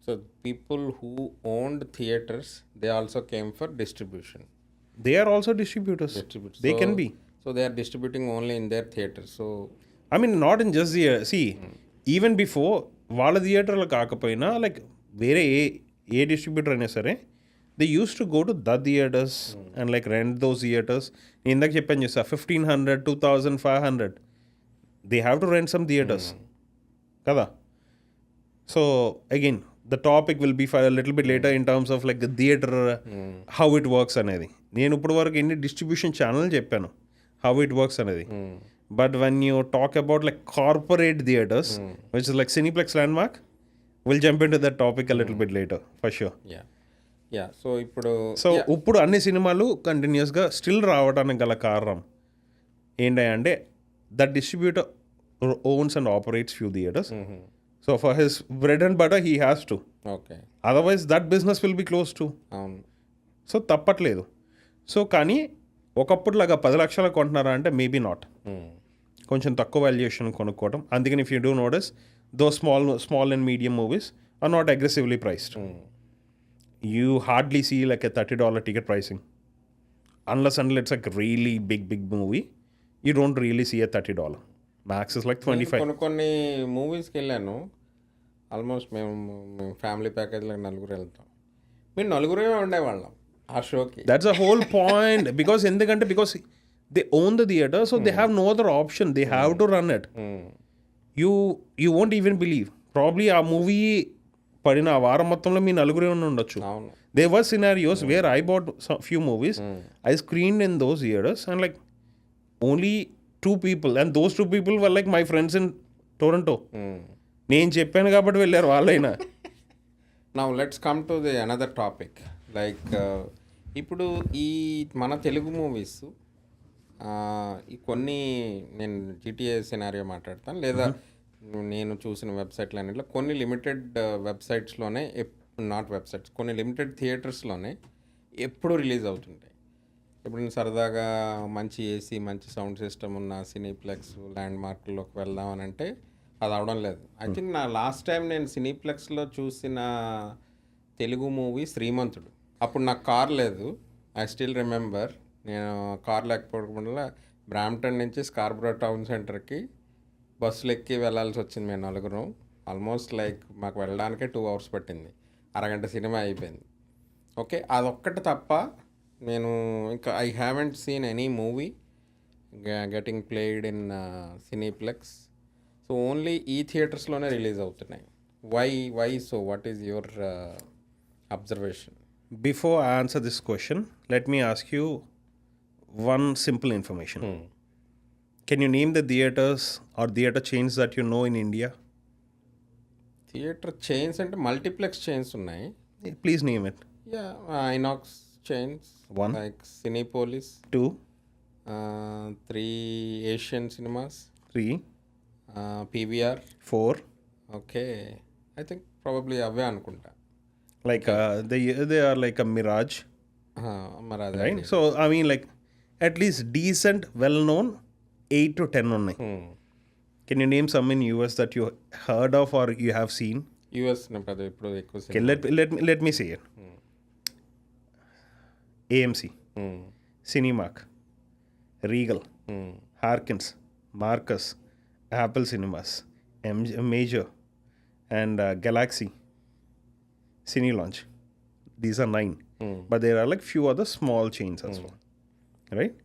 Speaker 2: So people who owned theaters, they also came for distribution.
Speaker 1: They are also distributors. They can be.
Speaker 2: So they are distributing only in their theaters. So
Speaker 1: I mean, not in just the see, even before వాళ్ళ థియేటర్లు కాకపోయినా లైక్ వేరే ఏ డిస్ట్రిబ్యూటర్ అయినా సరే they used to go to the theatres and like rent those theatres. నేను ఇందాక చెప్పాను చూసా 1,500, 2,500 they have to rent some theatres కదా. So again the topic will be for a little bit later in terms of like the theater, how it works అనేది. నేను ఇప్పుడు వరకు ఎన్ని డిస్ట్రిబ్యూషన్ ఛానల్ చెప్పాను how it works అనేది. But when you talk about like corporate theaters, which is like Cineplex Landmark, we'll jump into that topic a little bit later for sure.
Speaker 2: Yeah. So
Speaker 1: ఇప్పుడు అన్ని సినిమాలు కంటిన్యూస్గా స్టిల్ రావడానికి గల కారణం ఏంటంటే that distributor owns and operates few theaters. So for his bread and butter, he has to.
Speaker 2: Okay.
Speaker 1: Otherwise, that business will be closed too. So తప్పట్లేదు. సో కానీ ఒకప్పుడులాగా 10 లక్షలు కొంటున్నారా అంటే మేబీ నాట్. కొంచెం తక్కువ వాల్యుయేషన్ కొనుక్కోవడం. అందుకని if you do notice those small and medium movies are not aggressively priced. You hardly see like a $30 ticket pricing. Unless it's like really big movie, you don't really see a $30. Max is like 25.
Speaker 2: కొన్ని మూవీస్కి వెళ్ళాను. ఆల్మోస్ట్ మేము ఫ్యామిలీ ప్యాకేజ్లో నలుగురు వెళ్తాం. మేము నలుగురే ఉండేవాళ్ళం ఆ షోకి.
Speaker 1: That's a whole point. Because ఎందుకంటే because they own the theatre, so they have no other option. They have to run it. You won't even believe probably ఆ మూవీ పడిన ఆ వారం మొత్తంలో మీ నలుగురే ఉండొచ్చు. There were scenarios where I bought few movies, I screened in those theatres and like only 2 people, and those 2 people were like my friends in Toronto. నేను చెప్పాను కాబట్టి వెళ్ళారు వాళ్ళైనా.
Speaker 2: Now let's come to the another topic. Like ఇప్పుడు ఈ మన తెలుగు మూవీస్ ఈ కొన్ని నేను GTA సినారియో మాట్లాడతాను, లేదా నేను చూసిన వెబ్సైట్లు అన్నింటిలో కొన్ని లిమిటెడ్ వెబ్సైట్స్లోనే, నాట్ వెబ్సైట్స్, కొన్ని లిమిటెడ్ థియేటర్స్లోనే ఎప్పుడు రిలీజ్ అవుతుంటాయి. ఇప్పుడు నేను సరదాగా మంచి ఏసీ మంచి సౌండ్ సిస్టమ్ ఉన్న సినీప్లెక్స్ ల్యాండ్ మార్క్లోకి వెళ్దామని అంటే అది అవడం లేదు. ఐ థింక్ నా లాస్ట్ టైం నేను సినీప్లెక్స్లో చూసిన తెలుగు మూవీ శ్రీమంతుడు. అప్పుడు నాకు కార్ లేదు. ఐ స్టిల్ రిమెంబర్, నేను కార్ లేకపోవడం వల్ల బ్రాంప్టన్ నుంచి స్కార్బరో టౌన్ సెంటర్కి బస్సులు ఎక్కి వెళ్ళాల్సి వచ్చింది. మేము నలుగురం ఆల్మోస్ట్ లైక్ మాకు వెళ్ళడానికే 2 hours పట్టింది. అరగంట సినిమా అయిపోయింది. ఓకే, అదొక్కటి తప్ప నేను ఇంకా I haven't seen any movie getting played in Cineplex. So only ఈ థియేటర్స్లోనే రిలీజ్ అవుతున్నాయి. Why so what is your observation?
Speaker 1: Before I answer this question, let me ask you one simple information. Can you name the theaters or theater chains that you know in India?
Speaker 2: Theatre chains అంటే మల్టీప్లెక్స్ చైన్స్ ఉన్నాయి.
Speaker 1: Please name it.
Speaker 2: INOX chains.
Speaker 1: 1.
Speaker 2: Like Cinepolis.
Speaker 1: 2.
Speaker 2: 3 Asian Cinemas.
Speaker 1: 3.
Speaker 2: PVR.
Speaker 1: 4.
Speaker 2: Okay. I think probably అవే అనుకుంటా.
Speaker 1: Like they are like a Mirage.
Speaker 2: మరి అదే
Speaker 1: right. So I mean like at least decent well known 8 to 10 ఉన్నాయి. Can you name some in US that you heard of or you have seen?
Speaker 2: US పెద్ద ఇప్పుడు ఎక్కువ
Speaker 1: Okay, let me say it. AMC, Cinemark, Regal, Harkins, Marcus, Apple Cinemas, Major, and Galaxy, Cine Launch. These are 9. But there are like few other small chains as well. Right?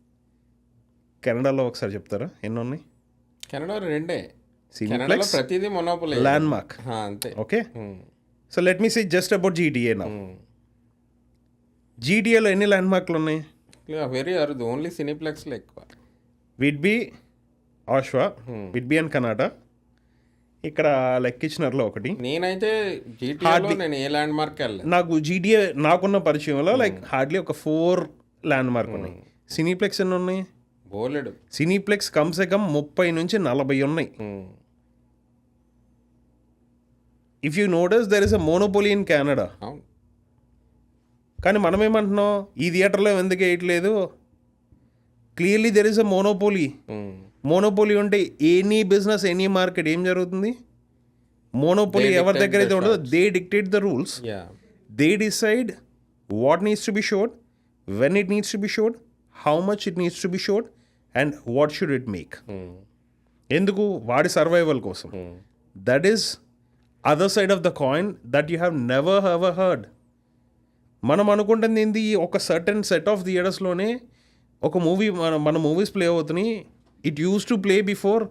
Speaker 1: కెనడాలో ఒకసారి చెప్తారా ఎన్ని ఉన్నాయి?
Speaker 2: కెనడా రెండే.
Speaker 1: Cineplex,
Speaker 2: కెనడాలో ప్రతిదీ మొనోపోలీ.
Speaker 1: Landmark.
Speaker 2: అంతే.
Speaker 1: Okay? So let me say just about GTA now. GTAలో ఎన్ని ల్యాండ్ మార్క్లు ఉన్నాయి?
Speaker 2: వెరీ అరుదు. ఓన్లీ సినీప్లెక్స్లో ఎక్కువ.
Speaker 1: విడ్బీ, ఆశ్వా, విడ్బీ అండ్ కనాటా, ఇక్కడ లెక్కిచ్చినర్లో ఒకటి.
Speaker 2: నేనైతే జీటీఏలో నేను ఏ ల్యాండ్ మార్క్ వెళ్ళలేదు.
Speaker 1: నాకు జీటీఏ నాకున్న పరిచయంలో లైక్ హార్డ్లీ ఒక 4 ల్యాండ్ మార్క్ ఉన్నాయి. సినీప్లెక్స్ ఎన్ని ఉన్నాయి?
Speaker 2: బోలెడు.
Speaker 1: సినీప్లెక్స్ కమ్సే కమ్ 30 నుంచి 40 ఉన్నాయి. If you notice there is a monopoly in Canada.
Speaker 2: అవును.
Speaker 1: కానీ మనం ఏమంటున్నాం, ఈ థియేటర్లో ఎందుకు వేయట్లేదు? Clearly there is a monopoly. Monopoly ఉంటే ఎనీ బిజినెస్, ఎనీ మార్కెట్ ఏం జరుగుతుంది? మోనోపోలీ ఎవరి దగ్గర అయితే ఉండదో they dictate the rules. They decide what needs to be showed, when it needs to be showed, how much it needs to be showed, and what should it make. ఎందుకు? వాడి సర్వైవల్ కోసం. That is other side of the coin that you have never ever heard. మనం అనుకుంటుంది ఏంది, ఒక సర్టన్ సెట్ ఆఫ్ థియేటర్స్లోనే ఒక మూవీ మన మూవీస్ ప్లే అవుతున్నాయి. It used to play before,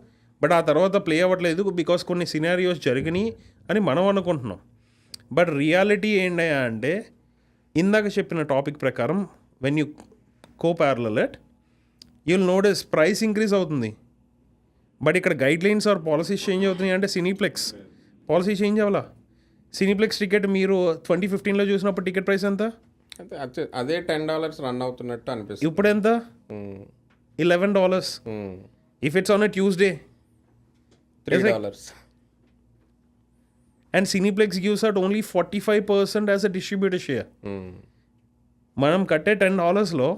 Speaker 1: but ఆ తర్వాత ప్లే అవ్వట్లేదు బికాస్ కొన్ని సినారియోస్ జరిగినాయి అని మనం అనుకుంటున్నాం. బట్ రియాలిటీ ఏంటయ్యా అంటే, ఇందాక చెప్పిన టాపిక్ ప్రకారం when you go parallel it, you'll notice price increase అవుతుంది. బట్ ఇక్కడ guidelines or policies change అవుతున్నాయి. అంటే సినీప్లెక్స్ పాలసీ చేంజ్ అవ్వాలా? సినీప్లెక్స్ టికెట్ మీరు 2015లో చూసినప్పుడు టికెట్ ప్రైస్ ఎంత?
Speaker 2: అదే $10 రన్ అవుతున్నట్టు అనిపిస్తుంది.
Speaker 1: ఇప్పుడు ఎంత? $11. If it's on a Tuesday,
Speaker 2: $3.
Speaker 1: And cineplex gives out only 45% as a distributor share. మనం కట్టే $10లో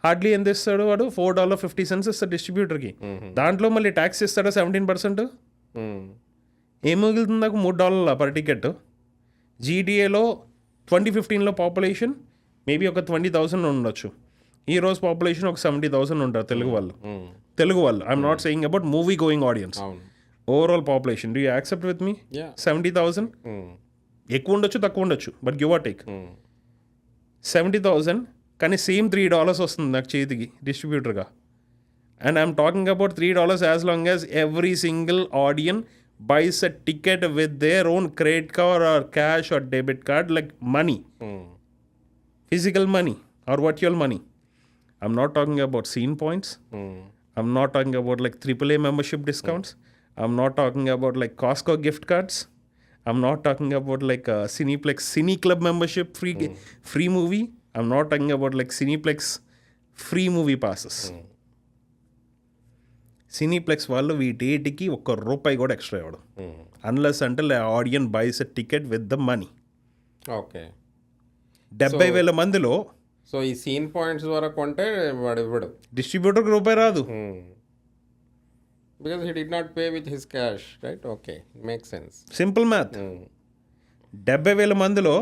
Speaker 1: హార్డ్లీ ఎంత ఇస్తాడు వాడు? $4.50 ఇస్తాడు డిస్ట్రిబ్యూటర్కి. దాంట్లో మళ్ళీ ట్యాక్స్ ఇస్తాడా 17%. ఏం మిగులుతుంది నాకు? $3 పర్ టికెట్. జీటీఏలో 2015లో పాపులేషన్ మేబీ ఒక 20,000 ఉండొచ్చు. ఈరోజు పాపులేషన్ ఒక 70,000 ఉంటారు తెలుగు వాళ్ళు. I'm not saying about movie going audience. Overall population, do you accept with me? 70,000. ఎక్కువ ఉండొచ్చు, తక్కువ ఉండొచ్చు, బట్ గివ్ ఆర్ టేక్ 70,000. కానీ సేమ్ $3 వస్తుంది నాకు చేతికి డిస్ట్రిబ్యూటర్గా. And I'm talking about $3 as long as every single audience buys a ticket with their own credit card or cash or debit card, like money, physical money or virtual money. I'm not talking about scene points. I'm not talking about like AAA membership discounts. I'm not talking about like Costco gift cards. I'm not talking about like Cineplex Cine Club membership, free movie. I'm not talking about like Cineplex free movie passes. Cineplex వాళ్ళు వీటికి ₹1 కూడా ఎక్స్ట్రా ఇవ్వడం, అన్లెస్ అంటే audience buys a ticket with the money.
Speaker 2: Okay.
Speaker 1: 70,000 మందిలో
Speaker 2: సో ఈ సీన్ పాయింట్స్ ద్వారా కొంటే వాడు ఇవ్వడు,
Speaker 1: డిస్ట్రిబ్యూటర్కి ₹1 రాదు.
Speaker 2: Because he did not pay with his cash, right? Okay, make sense.
Speaker 1: Simple math. 70,000 మందిలో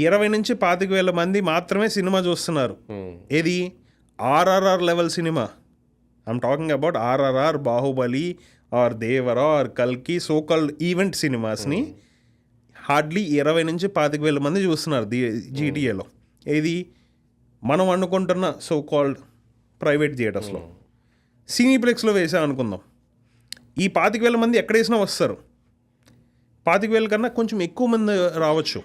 Speaker 1: 20 నుంచి 25,000 మంది మాత్రమే సినిమా చూస్తున్నారు. ఏది? RRR level cinema. I'm talking about RRR, Baahubali or Devara or కల్కి, సో కాల్డ్ ఈవెంట్ సినిమాస్ని హార్డ్లీ 20 నుంచి 25,000 మంది చూస్తున్నారు జీటీఏలో. ఏది? మనం అనుకుంటున్న సో కాల్డ్ ప్రైవేట్ థియేటర్స్లో. సినీప్లెక్స్లో వేసా అనుకుందాం, ఈ 25,000 మంది ఎక్కడ వేసినా వస్తారు. 25,000 కన్నా కొంచెం ఎక్కువ మంది రావచ్చు.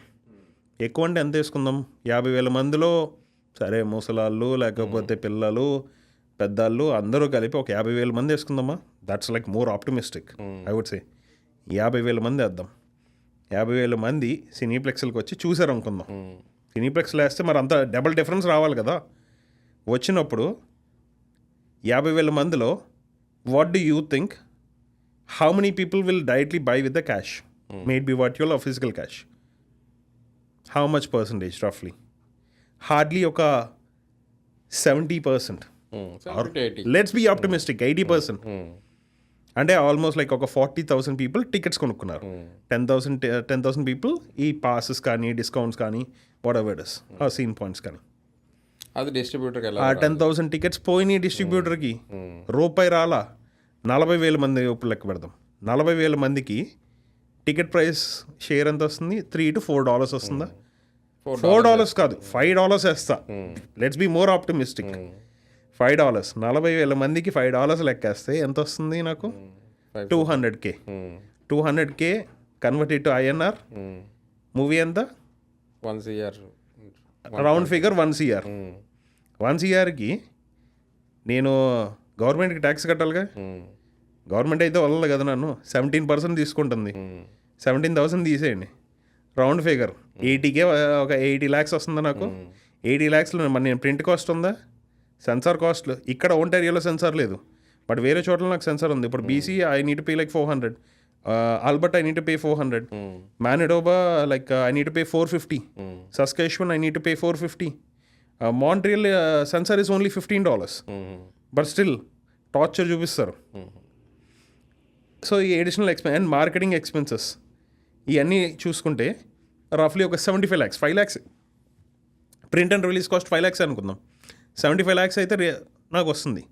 Speaker 1: ఎక్కువ అంటే ఎంత వేసుకుందాం? 50,000 మందిలో సరే ముసలాళ్ళు లేకపోతే పిల్లలు పెద్దాళ్ళు అందరూ కలిపి ఒక 50,000 మంది వేసుకుందామా? That's like more optimistic I would say. 50,000 మంది వేద్దాం. 50,000 మంది సినీప్లెక్స్కి వచ్చి చూసారు అనుకుందాం. సినీప్లెక్స్లో వేస్తే మరి అంత డబల్ డిఫరెన్స్ రావాలి కదా. వచ్చినప్పుడు 50,000 మందిలో what do you think, how many people will directly buy with the cash, maybe virtual or physical cash? How much percentage రఫ్లీ? హార్డ్లీ ఒక 70%.
Speaker 2: 70-80.
Speaker 1: Let's be optimistic 80%. అంటే ఆల్మోస్ట్ లైక్ ఒక 40,000 పీపుల్ టికెట్స్ కొనుక్కున్నారు. 10,000 పీపుల్ ఈ పాసెస్ కానీ డిస్కౌంట్స్ కానీ వాట్ ఎవర్ ఇట్ ఇస్ ఆ సీన్ పాయింట్స్ కానీ
Speaker 2: అది డిస్ట్రిబ్యూటర్కి
Speaker 1: ఆ 10,000 టికెట్స్ పోయినాయి డిస్ట్రిబ్యూటర్కి. రూపాయి రాలా. 40,000 మంది ఇప్పుడు లెక్క పెడదాం. 40,000 మందికి టికెట్ ప్రైస్ షేర్ ఎంత వస్తుంది? $3 to $4 వస్తుందా? $4 కాదు, $5 వేస్తా. Let's be more optimistic. $5, 40,000 మందికి $5 లెక్కేస్తే ఎంత వస్తుంది నాకు? 200K. 200K converted to INR. Movie ఎంత?
Speaker 2: 1 CR.
Speaker 1: Round figure 1 CR. 1 CRకి నేను గవర్నమెంట్కి ట్యాక్స్ కట్టాలిగా. గవర్నమెంట్ అయితే వదలదు కదా నన్ను. 17% తీసుకుంటుంది. 17,000 తీసేయండి. రౌండ్ ఫిగర్ 80K, ఒక 80 lakhs వస్తుందా నాకు? 80 lakhsలో మరి నేను ప్రింట్ కాస్ట్ ఉందా? సెన్సార్ కాస్ట్లు ఇక్కడ ఒంటారియోలో సెన్సార్ లేదు, బట్ వేరే చోట్ల నాకు సెన్సార్ ఉంది. ఇప్పుడు BC I need to pay like 400. Albert I need to pay 400. Manitoba like I need to pay 450. Saskatchewan I need to pay 450. Montreal sensor is only $15. But still torture చూపిస్తారు. సో ఈ additional expense and marketing expenses ఇవన్నీ చూసుకుంటే రఫ్లీ ఒక 75 lakhs, 5 lakhs print and release cost 5 lakhs అనుకుందాం. 75 lakhs అయితే నాకు వస్తుంది.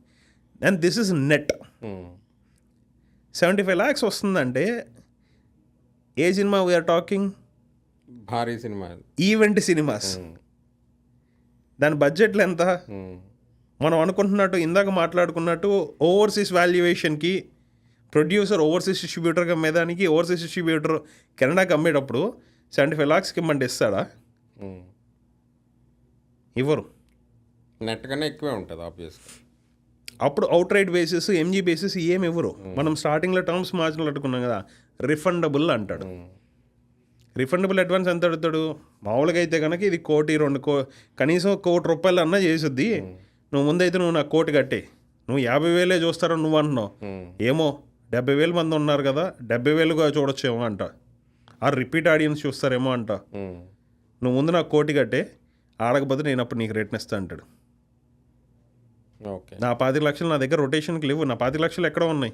Speaker 1: And this is net. 75 lakhs వస్తుందంటే ఏ సినిమా వీఆర్ టాకింగ్?
Speaker 2: భారీ సినిమా,
Speaker 1: ఈవెంట్ సినిమాస్. దాని బడ్జెట్లు ఎంత? మనం అనుకుంటున్నట్టు ఇందాక మాట్లాడుకున్నట్టు ఓవర్సీస్ వాల్యుయేషన్కి ప్రొడ్యూసర్ ఓవర్సీస్ డిస్ట్రిబ్యూటర్కి అమ్మేదానికి ఓవర్సీస్ డిస్ట్రిబ్యూటర్ కెనడాకి అమ్మేటప్పుడు 75 lakhsకి ఇమ్మంటే ఇస్తాడా? ఇవ్వరు.
Speaker 2: నెట్ కన్నా ఎక్కువే ఉంటుంది ఆబ్వియస్గా.
Speaker 1: అప్పుడు out right basis, MG basis ఏమి ఇవ్వరు. మనం స్టార్టింగ్లో టర్మ్స్ మాట్లాడుకున్నాం కదా, రిఫండబుల్ అంటాడు. రిఫండబుల్ అడ్వాన్స్ ఎంత అడుగుతాడు? మామూలుగా అయితే కనుక ఇది 1-2 కనీసం ₹1 కోటి అన్నా చేసుద్ది. నువ్వు ముందైతే నువ్వు నాకు 1 కోటి కట్టే, నువ్వు 50,000 చూస్తారని నువ్వు అంటున్నావు. ఏమో 70,000 మంది ఉన్నారు కదా, 70,000గా చూడొచ్చేమో అంట. ఆ రిపీట్ ఆడియన్స్ చూస్తారేమో అంట. నువ్వు ముందు నాకు 1 కోటి కట్టే, ఆడకపోతే నేను అప్పుడు నీకు రేట్ని ఇస్తా అంటాడు.
Speaker 2: ఓకే,
Speaker 1: నా 25 లక్షలు నా దగ్గర రొటేషన్కి లేవు. నా 25 లక్షలు ఎక్కడ ఉన్నాయి?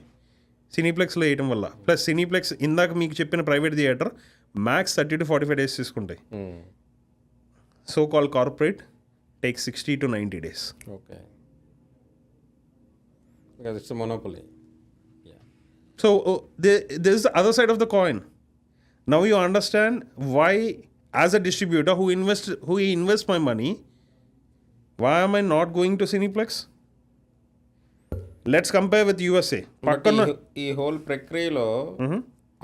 Speaker 1: సినీప్లెక్స్లో వేయటం వల్ల. ప్లస్ సినీప్లెక్స్ ఇందాక మీకు చెప్పిన private theatre max 30 to 45 days తీసుకుంటాయి. So call corporate take 60 to 90 days.
Speaker 2: Okay, because it's a monopoly.
Speaker 1: So this is the other side of the coin. Now you understand why, as a distributor who invests my money, why am I not going to Cineplex? Let's compare with USA.
Speaker 2: ఈ హోల్ ప్రక్రియలో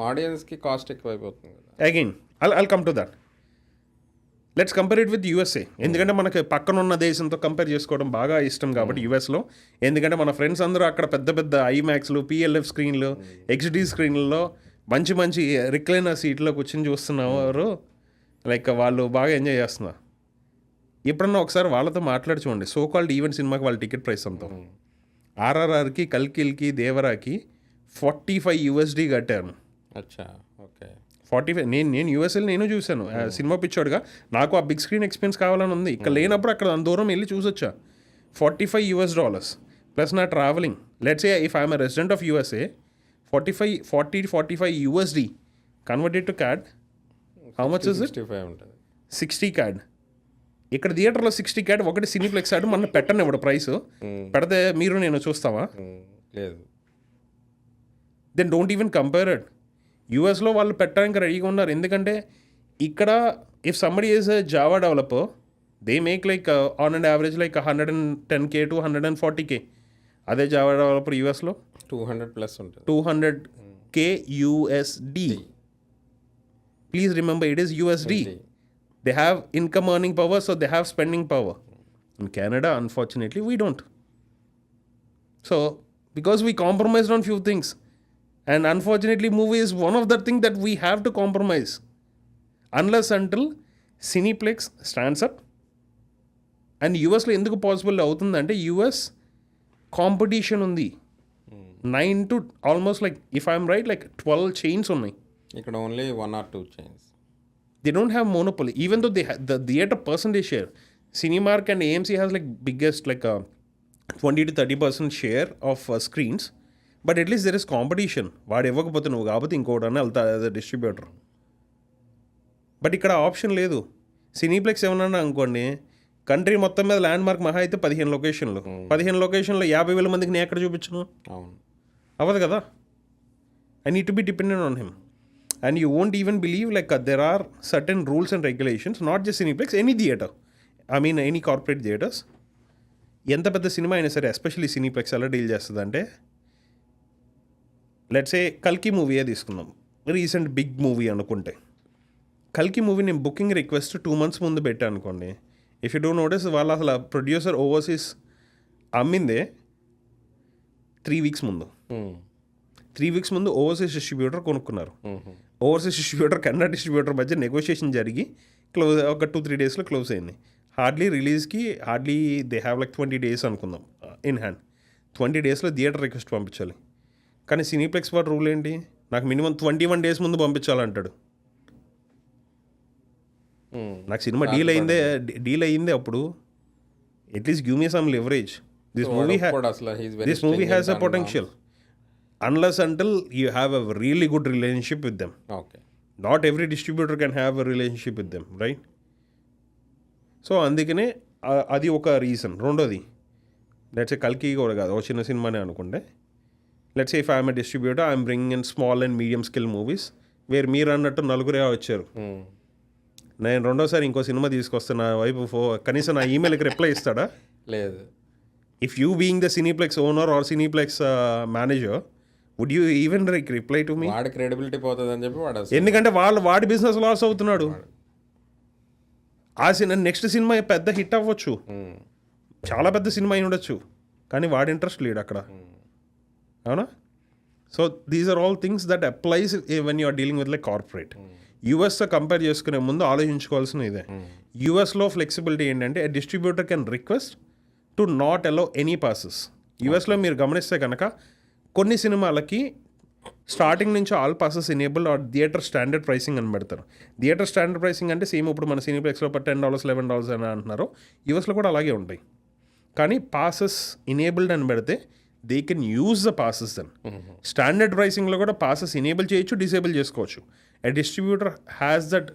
Speaker 2: ఆడియన్స్కి కాస్ట్ ఎక్కువైపోతుంది కదా.
Speaker 1: Again, I'll come to that. Let's compare it with USA. ఎందుకంటే మనకి పక్కన ఉన్న దేశంతో కంపేర్ చేసుకోవడం బాగా ఇష్టం కాబట్టి యుఎస్లో. ఎందుకంటే మన ఫ్రెండ్స్ అందరూ అక్కడ పెద్ద పెద్ద ఐమాక్స్లు, PLF స్క్రీన్లు, XD స్క్రీన్లలో మంచి మంచి రిక్లైనర్ సీట్లో కూర్చొని చూస్తున్నారు. లైక్ వాళ్ళు బాగా ఎంజాయ్ చేస్తున్నారు. ఎప్పుడన్నా ఒకసారి వాళ్ళతో మాట్లాడి చూడండి. సో కాల్డ్ ఈవెంట్ సినిమాకి వాళ్ళ టికెట్ ప్రైస్ అంతా. RRRకి, కల్కిల్కి, దేవరాకి $45 కట్టాను.
Speaker 2: అచ్చా, ఓకే.
Speaker 1: 45. నేను యూఎస్ఎల్ నేను చూశాను సినిమా పిచ్చోడుగా. నాకు ఆ బిగ్ స్క్రీన్ ఎక్స్పీరియన్స్ కావాలని ఉంది. ఇక్కడ లేనప్పుడు అక్కడ అంత దూరం వెళ్ళి చూసొచ్చా. $45 ప్లస్ నా travelling. Let's say if I'm a resident of USA, $45 converted to CAD how much is it?
Speaker 2: 65 ఉంటుంది.
Speaker 1: 60 CAD. ఇక్కడ థియేటర్లో 60 CAD. ఒకటి సినీప్లెక్స్ ఆడు మన పెట్టనివ్వడు ప్రైస్. పెడితే మీరు నేను చూస్తావా?
Speaker 2: లేదు.
Speaker 1: Then don't even compare it. యూఎస్లో వాళ్ళు పెట్టడానికి రెడీగా ఉన్నారు. ఎందుకంటే ఇక్కడ if somebody is a Java developer, they make like on and average like 110K to 140K. అదే జావా డెవలపర్ యూఎస్లో
Speaker 2: 200+ ఉంటుంది.
Speaker 1: 200K USD. Please remember it is USD. They have income earning power, so they have spending power. In Canada, unfortunately, we don't. So, because we compromised on few things, and unfortunately, movie is one of the things that we have to compromise. Unless until Cineplex stands up. And యూఎస్లో ఎందుకు పాసిబుల్ అవుతుందంటే యూఎస్ కాంపిటీషన్ ఉంది. 9 to almost like if I'm right like 12 chains ఉన్నాయి.
Speaker 2: ఇక్కడ only 1 or 2 chains.
Speaker 1: They don't have monopoly. Even though the theater percentage share, Cinemark and AMC has like biggest like 20 to 30% share of screens, but at least there is competition. వాడు ఇవ్వకపోతే నువ్వు కాబట్టి ఇంకోటి వెళ్తా డిస్ట్రిబ్యూటర్. బట్ ఇక్కడ ఆప్షన్ లేదు. సినీప్లెక్స్ ఏమన్నా అనుకోండి, కంట్రీ మొత్తం మీద ల్యాండ్ మార్క్ మహా అయితే 15 లొకేషన్లు. 15 లొకేషన్లో 50,000 మందికి నేను ఎక్కడ చూపించను?
Speaker 2: అవును,
Speaker 1: అవ్వదు కదా. I need to be dependent on him. And you won't even believe like there are certain rules and regulations, not just Cineplex, any theatre, I mean any corporate theatres. ఎంత పెద్ద సినిమా అయినా సరే, ఎస్పెషల్లీ సినీప్లెక్స్ ఎలా డీల్ చేస్తుందంటే, లెట్స్ ఏ కల్కి మూవీయే తీసుకుందాం, రీసెంట్ బిగ్ మూవీ అనుకుంటే. కల్కి మూవీ నేను బుకింగ్ రిక్వెస్ట్ 2 months ముందు పెట్టాను అనుకోండి. ఇఫ్ యూ డోంట్ నోటీస్, వాళ్ళు అసలు ప్రొడ్యూసర్ ఓవర్సీస్ అమ్మిందే 3 weeks ముందు. 3 weeks ముందు ఓవర్సీస్ డిస్ట్రిబ్యూటర్ కొనుక్కున్నారు. ఓవర్సీస్ డిస్ట్రిబ్యూటర్ కన్నడ డిస్ట్రిబ్యూటర్ మధ్య నెగోషియేషన్ జరిగి ఒక 2-3 daysలో క్లోజ్ అయింది. రిలీజ్కి దే హ్యావ్ లైక్ 20 days అనుకుందాం ఇన్ హ్యాండ్. 20 daysలో థియేటర్ రిక్వెస్ట్ పంపించాలి. కానీ సినీప్లెక్స్ వాడు రూల్ ఏంటి, నాకు మినిమం 21 days ముందు పంపించాలంటాడు. నాకు సినిమా డీల్ అయిందే అప్పుడు. At least give me some leverage. This movie has a potential unless until you have a really good relationship with them. Not every distributor can have a relationship with them, right? So అందుకనే అది ఒక రీజన్. రెండోది, లెట్స్ ఏ కల్కి కూడా కాదు, ఒక చిన్న సినిమానే అనుకుంటే, let's if I'm a distributor, I'm bringing in small and medium scale movies, వేరు మీరు అన్నట్టు 4 వచ్చారు. నేను రెండోసారి ఇంకో సినిమా తీసుకొస్తున్నా వైపు కనీసం నా ఈమెయిల్కి రిప్లై ఇస్తాడా?
Speaker 2: లేదు.
Speaker 1: If you being the Cineplex owner or Cineplex manager, would you even reply to me?
Speaker 2: వాడి క్రెడిబిలిటీ పోతుంది అని చెప్పి వాడు,
Speaker 1: ఎందుకంటే వాడి బిజినెస్ లాస్ అవుతున్నాడు. నెక్స్ట్ సినిమా పెద్ద హిట్ అవ్వచ్చు, చాలా పెద్ద సినిమా అయి ఉండొచ్చు, కానీ వాడి ఇంట్రెస్ట్ లేడు అక్కడ. అవునా? So these are all things that applies when you are dealing with like corporate. యూఎస్తో కంపేర్ చేసుకునే ముందు ఆలోచించుకోవాల్సిన ఇదే. యూఎస్లో ఫ్లెక్సిబిలిటీ ఏంటంటే, distributor can request to not allow any passes. యూఎస్లో మీరు గమనిస్తే కనుక కొన్ని సినిమాలకి స్టార్టింగ్ నుంచి all passes enable or theatre standard pricing అని పెడతారు. థియేటర్ స్టాండర్డ్ ప్రైసింగ్ అంటే సేమ్ ఇప్పుడు మన సినీప్లెక్స్లో $10, $11 అని అంటున్నారు. యూఎస్లో కూడా అలాగే ఉంటాయి. కానీ పాసెస్ ఎనేబుల్డ్ అని పెడితే they can use the passes then. Standard ప్రైసింగ్లో కూడా పాసెస్ ఎనేబుల్ చేయొచ్చు, డిసేబుల్ చేసుకోవచ్చు. A distributor has that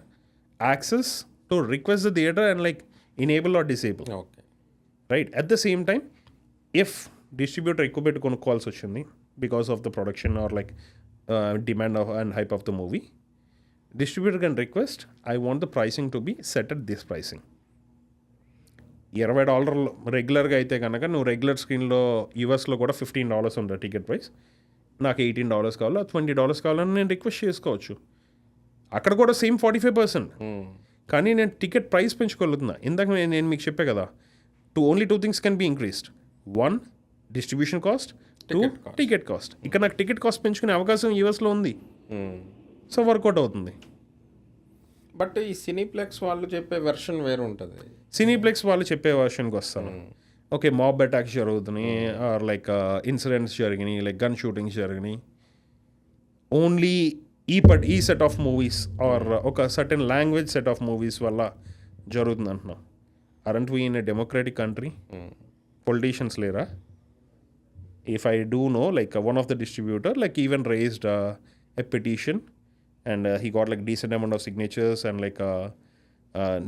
Speaker 1: access to request the theater and like enable or disable.
Speaker 2: Okay.
Speaker 1: Right? At the same time, if distributor ఎక్కువ పెట్టి కొనుక్కోవాల్సి వచ్చింది because of the production or like demand of and hype of the movie, distributor can request, I want the pricing to be set at this pricing. $20 రెగ్యులర్గా అయితే కనుక నువ్వు రెగ్యులర్ స్క్రీన్లో యూఎస్లో కూడా $15 ఉంటుంది టికెట్ ప్రైస్. నాకు $18 కావాలా, $20 కావాలని నేను రిక్వెస్ట్ చేసుకోవచ్చు. అక్కడ కూడా సేమ్ 45%. కానీ నేను టికెట్ ప్రైస్ పెంచుకోగలుగుతున్నా. ఇందాక నేను మీకు చెప్పే కదా, only 2 things can be increased. 1 distribution cost, 2 ticket cost. ఇక్కడ నాకు టికెట్ కాస్ట్ పెంచుకునే అవకాశం యూఎస్లో ఉంది. సో వర్కౌట్ అవుతుంది.
Speaker 2: బట్ ఈ సినీప్లెక్స్ వాళ్ళు చెప్పే వెర్షన్ వేరు ఉంటుంది.
Speaker 1: సినీప్లెక్స్ వాళ్ళు చెప్పే వెర్షన్కి వస్తాను. ఓకే, మాబ్ అటాక్స్ జరుగుతున్నాయి, ఆర్ లైక్ ఇన్సిడెంట్స్ జరిగినాయి, లైక్ గన్ షూటింగ్స్ జరిగినాయి, ఓన్లీ ఈ సెట్ ఆఫ్ మూవీస్ ఆర్ ఒక certain language set of movies వల్ల జరుగుతుంది అంటున్నాం. Aren't we in a democratic country? Politicians లేరా? If I do know, like one of the distributor like even raised a petition and he got like decent amount of signatures and like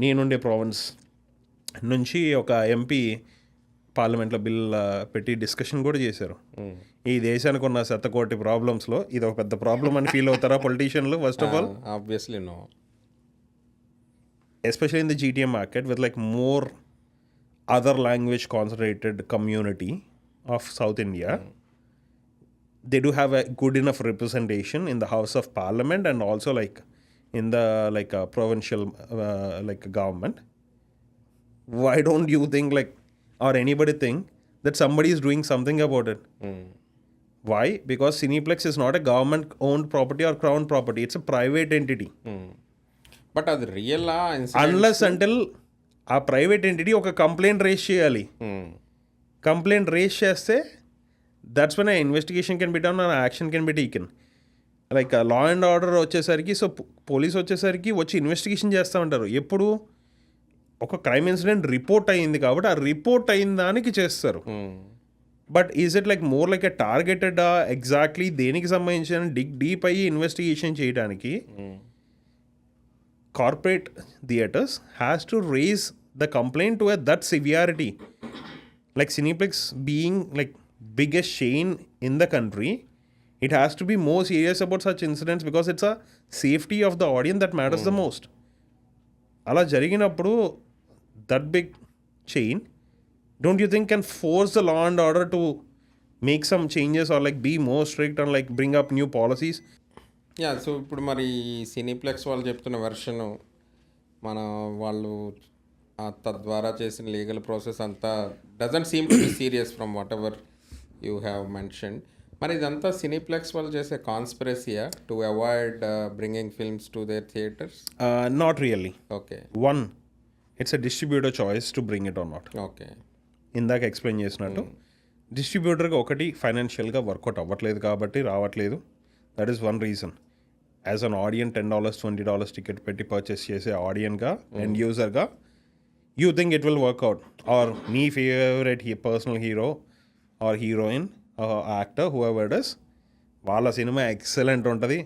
Speaker 1: నేనుండే ప్రావిన్స్ నుంచి ఒక ఎంపీ పార్లమెంట్లో బిల్ పెట్టి డిస్కషన్ కూడా చేశారు. ఈ దేశానికి ఉన్న 100 కోటి ప్రాబ్లమ్స్లో ఇది ఒక పెద్ద ప్రాబ్లం అని ఫీల్ అవుతారా పొలిటీషియన్లు? First of all,
Speaker 2: obviously no.
Speaker 1: Especially in the GTM market with like more other language concentrated community of South India, they do have a good enough representation in the House of Parliament and also like in the like provincial like government. Why don't you think like, or anybody think that somebody is doing something about it? Why? Because Cineplex is not a government owned property or crown property, it's a private entity.
Speaker 2: But అది రియల్
Speaker 1: unless until ఆ ప్రైవేట్ ఎంటిటీ ఒక కంప్లైంట్ రేస్ చేయాలి. కంప్లైంట్ రేస్ చేస్తే that's when investigation can be done or action can be taken. Like law and order వచ్చేసరికి, సో పోలీస్ వచ్చేసరికి వచ్చి ఇన్వెస్టిగేషన్ చేస్తూ ఉంటారు. ఎప్పుడు ఒక క్రైమ్ ఇన్సిడెంట్ రిపోర్ట్ అయ్యింది కాబట్టి ఆ రిపోర్ట్ అయిన దానికి చేస్తారు. But is it like more like a targeted exactly దేనికి సంబంధించిన డీప్ అయ్యి ఇన్వెస్టిగేషన్ చేయడానికి corporate theatres has to raise the complaint to that severity. Like Cineplex being like biggest chain in the country, it has to be more serious about such incidents because it's a safety of the audience that matters the most. అలా జరిగినప్పుడు that big chain, don't you think can force the law and order to make some changes or like be more strict and like bring up new policies?
Speaker 2: Yeah, so ఇప్పుడు మరి సినీప్లెక్స్ వాళ్ళు చెప్తున్న వెర్షన్ మన వాళ్ళు తద్వారా చేసిన లీగల్ ప్రాసెస్ అంతా doesn't seem to be serious from whatever you have mention. మరి ఇదంతా సినీప్లెక్స్ వాళ్ళు చేసే కాన్స్పిరసీయా to avoid bringing films to their theatres?
Speaker 1: Not really.
Speaker 2: Okay.
Speaker 1: One, it's a distributor choice to bring it or not.
Speaker 2: Okay.
Speaker 1: ఇందాక ఎక్స్ప్లెయిన్ చేసినట్టు డిస్ట్రిబ్యూటర్గా ఒకటి ఫైనాన్షియల్గా వర్కౌట్ అవ్వట్లేదు కాబట్టి రావట్లేదు. That is one reason. As an audience $10 $20 ticket పెట్టి పర్చేస్ చేసే ఆడియన్గా అండ్ యూజర్గా you think it will work out, or నీ favourite personal hero or heroine actor whoever it is, వాళ్ళ సినిమా ఎక్సలెంట్ ఉంటుంది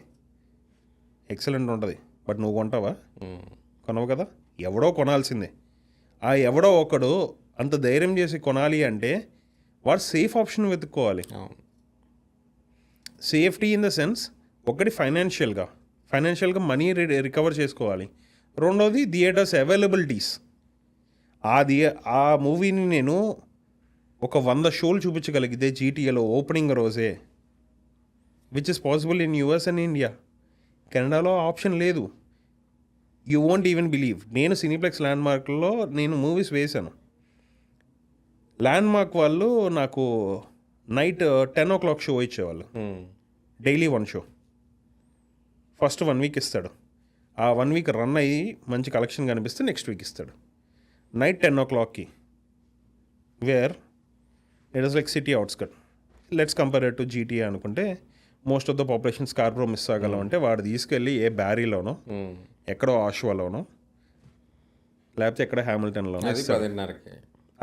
Speaker 1: బట్ నువ్వు కొంటావా? కొనవు కదా. ఎవడో కొనాల్సిందే. ఆ ఎవడో ఒకడు అంత ధైర్యం చేసి కొనాలి అంటే వాడు సేఫ్ ఆప్షన్ వెతుక్కోవాలి. సేఫ్టీ ఇన్ ద సెన్స్ ఒకటి ఫైనాన్షియల్గా మనీ రికవర్ చేసుకోవాలి. రెండోది థియేటర్స్ అవైలబిలిటీస్. ఆ మూవీని నేను ఒక 100 షోలు చూపించగలిగితే జీటీఏలో ఓపెనింగ్ రోజే, which is possible in US and India. కెనడాలో ఆప్షన్ లేదు. యూ వోంట్ ఈవెన్ బిలీవ్, నేను సినీప్లెక్స్ ల్యాండ్మార్క్లో నేను మూవీస్ వేశాను. ల్యాండ్మార్క్ వాళ్ళు నాకు నైట్ 10 o'clock షో ఇచ్చేవాళ్ళు, డైలీ 1 షో. ఫస్ట్ 1 week ఇస్తాడు. ఆ 1 week రన్ అయ్యి మంచి కలెక్షన్ కనిపిస్తే నెక్స్ట్ వీక్ ఇస్తాడు. నైట్ 10 o'clockకి, where it is like city outskirt. Let's compare it to GTA అనుకుంటే most of the population Scarborough miss అవ్వగలం అంటే వాడు తీసుకెళ్ళి ఏ బ్యారీలోనో ఎక్కడో ఆష్వాలోనో లేకపోతే ఎక్కడ హ్యామిల్టన్లోనో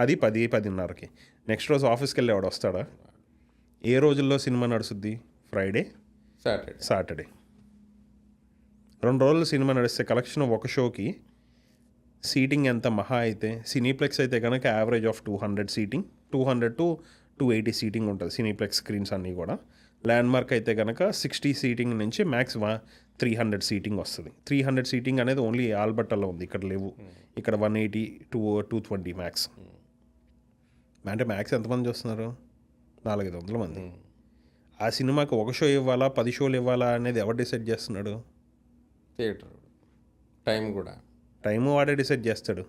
Speaker 1: అది 10-10:30కి. నెక్స్ట్ రోజు ఆఫీస్కి వెళ్ళి వాడు వస్తాడా? ఏ రోజుల్లో సినిమా నడుస్తుంది? Friday, Saturday. 2 రోజులు సినిమా నడిస్తే కలెక్షన్ ఒక షోకి సీటింగ్ ఎంత మహా అయితే, సినీప్లెక్స్ అయితే కనుక average of 200 seating, 200 to 280 seating ఉంటుంది సినీప్లెక్స్ స్క్రీన్స్ అన్నీ కూడా. ల్యాండ్మార్క్ అయితే కనుక 60 సీటింగ్ నుంచి మ్యాక్స్ 300 సీటింగ్ వస్తుంది. 300 సీటింగ్ అనేది ఓన్లీ ఆల్బర్టాలో ఉంది, ఇక్కడ లేవు. ఇక్కడ 180 to 220 మ్యాక్స్. అంటే మ్యాక్స్ ఎంతమంది చూస్తున్నారు? 400-500 మంది. ఆ సినిమాకి ఒక షో ఇవ్వాలా 10 షోలు ఇవ్వాలా అనేది ఎవరు డిసైడ్ చేస్తున్నాడు?
Speaker 2: థియేటర్.
Speaker 1: టైము వాడే డిసైడ్ చేస్తాడు.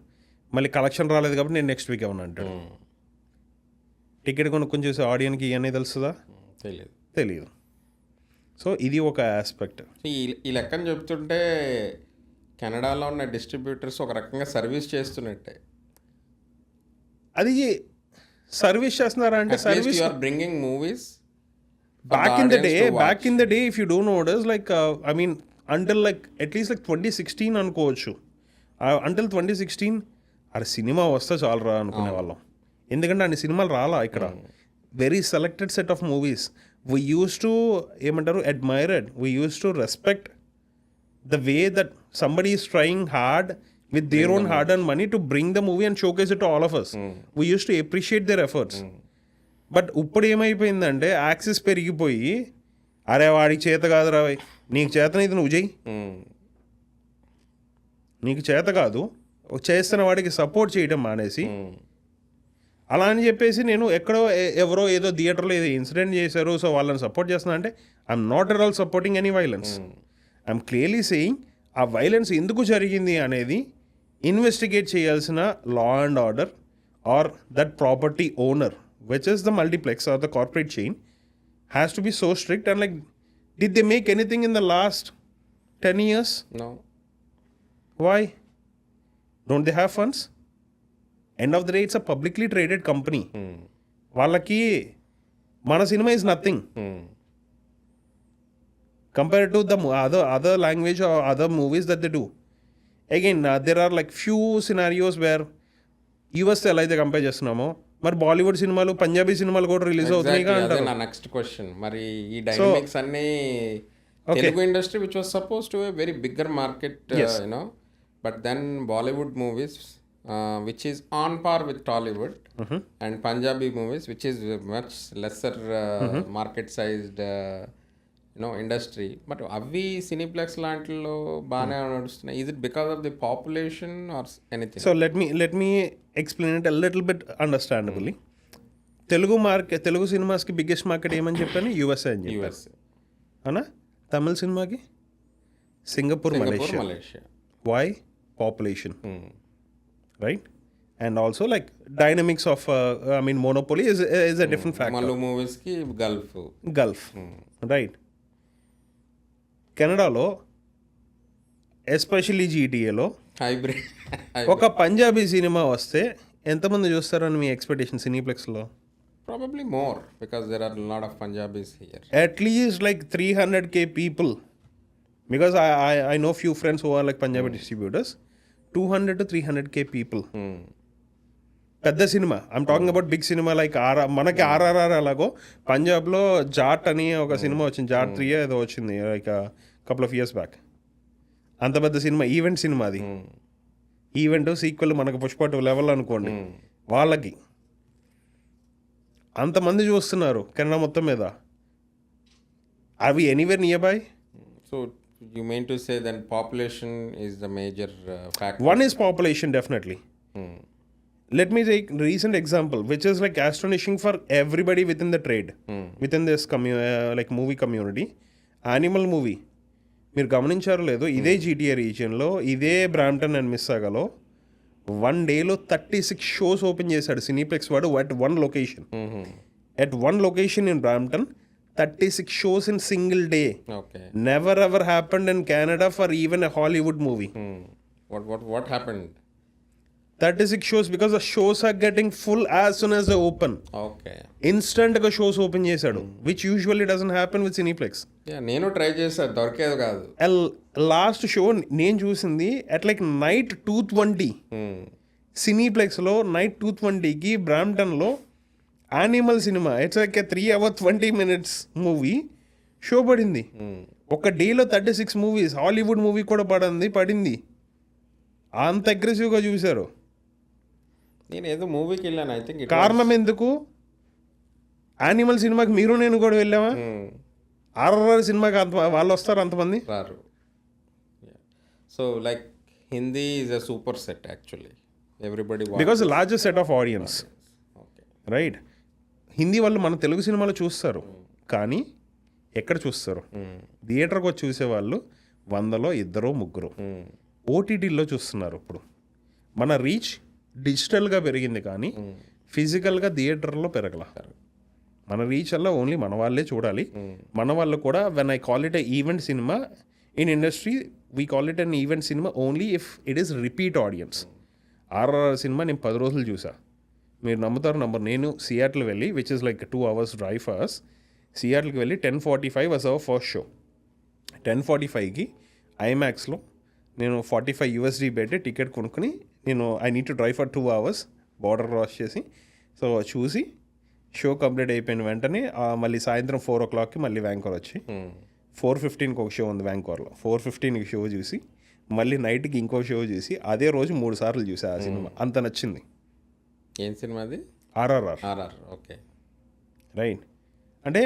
Speaker 1: మళ్ళీ కలెక్షన్ రాలేదు కాబట్టి నేను నెక్స్ట్ వీక్ ఏమన్నా అంటాడు. టికెట్ కొనుక్కొని చూసే ఆడియన్కి ఇవన్నీ తెలుస్తుందా? తెలియదు. సో ఇది ఒక ఆస్పెక్ట్.
Speaker 2: ఈ లెక్కను చెప్తుంటే కెనడాలో ఉన్న డిస్ట్రిబ్యూటర్స్ ఒక రకంగా సర్వీస్ చేస్తున్నట్టే.
Speaker 1: అది సర్వీస్ చేస్తున్నారా అంటే service
Speaker 2: bringing movies
Speaker 1: back in the day if you don't notice, like I mean until like at least like 2016 అనుకోవచ్చు. until 2016 అరే సినిమా వస్తే చాలరా అనుకునే వాళ్ళం. ఎందుకంటే అన్ని సినిమాలు రాలా ఇక్కడ. Very selected set of movies. We used to ఏమంటారు admired, we used to respect the way that somebody is trying hard with their own hard-earned money to bring the movie and showcase it to all of us. We used to appreciate their efforts. But ఇప్పుడు ఏమైపోయిందంటే యాక్సెస్ పెరిగిపోయి, అరే వాడికి చేత కాదు రా, నీకు చేతనైతే నువ్వు చెయ్యి, నీకు చేత కాదు చేస్తున్న వాడికి సపోర్ట్ చేయడం మానేసి, అలా అని చెప్పేసి నేను ఎక్కడో ఎవరో ఏదో థియేటర్లో ఏదో ఇన్సిడెంట్ చేశారు సో వాళ్ళని సపోర్ట్ చేస్తున్నా అంటే I'm not at all supporting any violence. I'm clearly saying ఆ వైలెన్స్ ఎందుకు జరిగింది అనేది ఇన్వెస్టిగేట్ చేయాల్సిన law and order or that property owner, which is the multiplex or the corporate chain, has to be so strict. And like, did they make anything in the last 10 years?
Speaker 2: No.
Speaker 1: Why? Don't they have funds? End of the day, it's a publicly traded company. వాళ్ళకి మన cinema is nothing compared to the other language or other movies that they do. Again there are like few scenarios where US ఎలా అయితే కంపేర్ చేస్తున్నామో మరి బాలీవుడ్ సినిమాలు పంజాబీ సినిమాలు కూడా రిలీజ్ అవుతున్నాయిగా
Speaker 2: అదే
Speaker 1: అంటారు.
Speaker 2: నా నెక్స్ట్ క్వశ్చన్. మరి ఈ డైనమిక్స్ అన్ని Telugu industry which was supposed to a very bigger market you know, but then Bollywood movies which is on par with Tollywood and Punjabi movies which is much lesser market sized you know industry, but అవి సినీప్లెక్స్ లాంటిలో బాగానే నడుస్తున్నాయి. Is it because of the population or anything?
Speaker 1: So let me explain it little bit understandably. Telugu సినిమాస్కి బిగ్గెస్ట్ మార్కెట్ ఏమని చెప్పాను? యూఎస్ఏ అని చెప్పాను.
Speaker 2: యూఎస్,
Speaker 1: అవునా? తమిళ సినిమాకి Singapore, Malaysia. Why? Population, right? And also like dynamics of monopoly is a different factor.
Speaker 2: మళ్ళీ మూవీస్కి
Speaker 1: గల్ఫ్, రైట్? కెనడాలో ఎస్పెషల్లీ జీటీఏలో
Speaker 2: హైబ్రిడ్
Speaker 1: ఒక పంజాబీ సినిమా వస్తే ఎంతమంది చూస్తారని మీ ఎక్స్పెక్టేషన్ సినీప్లెక్స్లో?
Speaker 2: probably more because there are a lot of Punjabis here.
Speaker 1: At least like 300K people, because I know few friends who are like Punjabi distributors. 200 to 300K people. పెద్ద cinema, I'm talking about big cinema like మనకి ఆర్ఆర్ఆర్ అలాగో పంజాబ్లో జాట్ అని ఒక సినిమా వచ్చింది, జాట్ 3 ఏదో వచ్చింది like couple of years back. అంత పెద్ద సినిమా, ఈవెంట్ సినిమా అది. ఈవెంట్ సీక్వెల్ మనకు పుష్ప 2 లెవెల్ అనుకోండి. వాళ్ళకి అంతమంది చూస్తున్నారు కెనడా మొత్తం మీద. అవి anywhere near by?
Speaker 2: So you mean to say that population is the major factor?
Speaker 1: One is population, definitely. Let me take recent example, which is like astonishing for everybody within the trade, within this like movie community. Animal movie, మీరు గమనించారో లేదో, ఇదే జీటీఏ రీజియన్లో, ఇదే బ్రాంప్టన్ అండ్ మిస్సాగాలో 1 డేలో 36 షోస్ ఓపెన్ చేశాడు సినీప్లెక్స్ వాడు at one location. At one location in Brampton, 36 shows in single day.
Speaker 2: Okay.
Speaker 1: Never ever happened in Canada for even a Hollywood movie.
Speaker 2: What happened?
Speaker 1: 36 shows because the shows are getting full as soon as they open.
Speaker 2: Okay.
Speaker 1: Instant గా షోస్ ఓపెన్ చేశాడు, which usually doesn't happen with Cineplex.
Speaker 2: Yeah, నేను ట్రై చేశాను, దొరికేది కాదు.
Speaker 1: లాస్ట్ షో నేను చూసింది at like night 2:20. సినీప్లెక్స్లో నైట్ 2:20కి బ్రాంప్టన్లో యానిమల్ సినిమా, it's like 3 hours 20 minutes movie show పడింది. ఒక డేలో 36 మూవీస్, హాలీవుడ్ మూవీ కూడా పడింది. అంత అగ్రెసివ్గా చూశారు.
Speaker 2: నేను ఏదో మూవీకి వెళ్ళాను, ఐ థింక్.
Speaker 1: కారణం ఎందుకు? యానిమల్ సినిమాకి మీరు నేను కూడా వెళ్ళామా? ఆర్ఆర్ఆర్ సినిమాకి అంత వాళ్ళు వస్తారు, అంతమంది
Speaker 2: రారు. So like Hindi is a super set actually, everybody
Speaker 1: because largest set of audience, right? Hindi వాళ్ళు మన తెలుగు సినిమాలు చూస్తారు, కానీ ఎక్కడ చూస్తారు? థియేటర్కి వచ్చి చూసేవాళ్ళు 100లో 2-3. ఓటీటీలో చూస్తున్నారు. ఇప్పుడు మన రీచ్ డిజిటల్గా పెరిగింది, కానీ ఫిజికల్గా థియేటర్లో పెరగల. మన రీచ్ అలా ఓన్లీ మన వాళ్ళే చూడాలి. మన వాళ్ళు కూడా, when I call it a event cinema in industry, we call it an event cinema only if it is repeat audience. RRR cinema నేను 10 రోజులు చూసా. మీరు నమ్ముతారు నంబర్, నేను సియాటిల్ వెళ్ళి, which is like 2 hours drive for us, సియాటిల్కి వెళ్ళి 10:45 వాజ్ అవర్ ఫస్ట్ షో. 10:45కి ఐమాక్స్లో నేను $45 పెట్టి టికెట్ కొనుక్కుని, నేను I need to drive for 2 hours border cross చేసి, సో చూసి షో కంప్లీట్ అయిపోయిన వెంటనే మళ్ళీ సాయంత్రం 4 o'clockకి మళ్ళీ వ్యాంకోర్ వచ్చి 4:15కి ఒక షో ఉంది వ్యాంకోర్లో, 4:15కి షో చూసి మళ్ళీ నైట్కి ఇంకో షో చూసి అదే రోజు 3 సార్లు చూసా ఆ సినిమా. అంత నచ్చింది.
Speaker 2: ఏం సినిమా అది?
Speaker 1: ఆర్ఆర్ఆర్.
Speaker 2: Okay,
Speaker 1: right. అంటే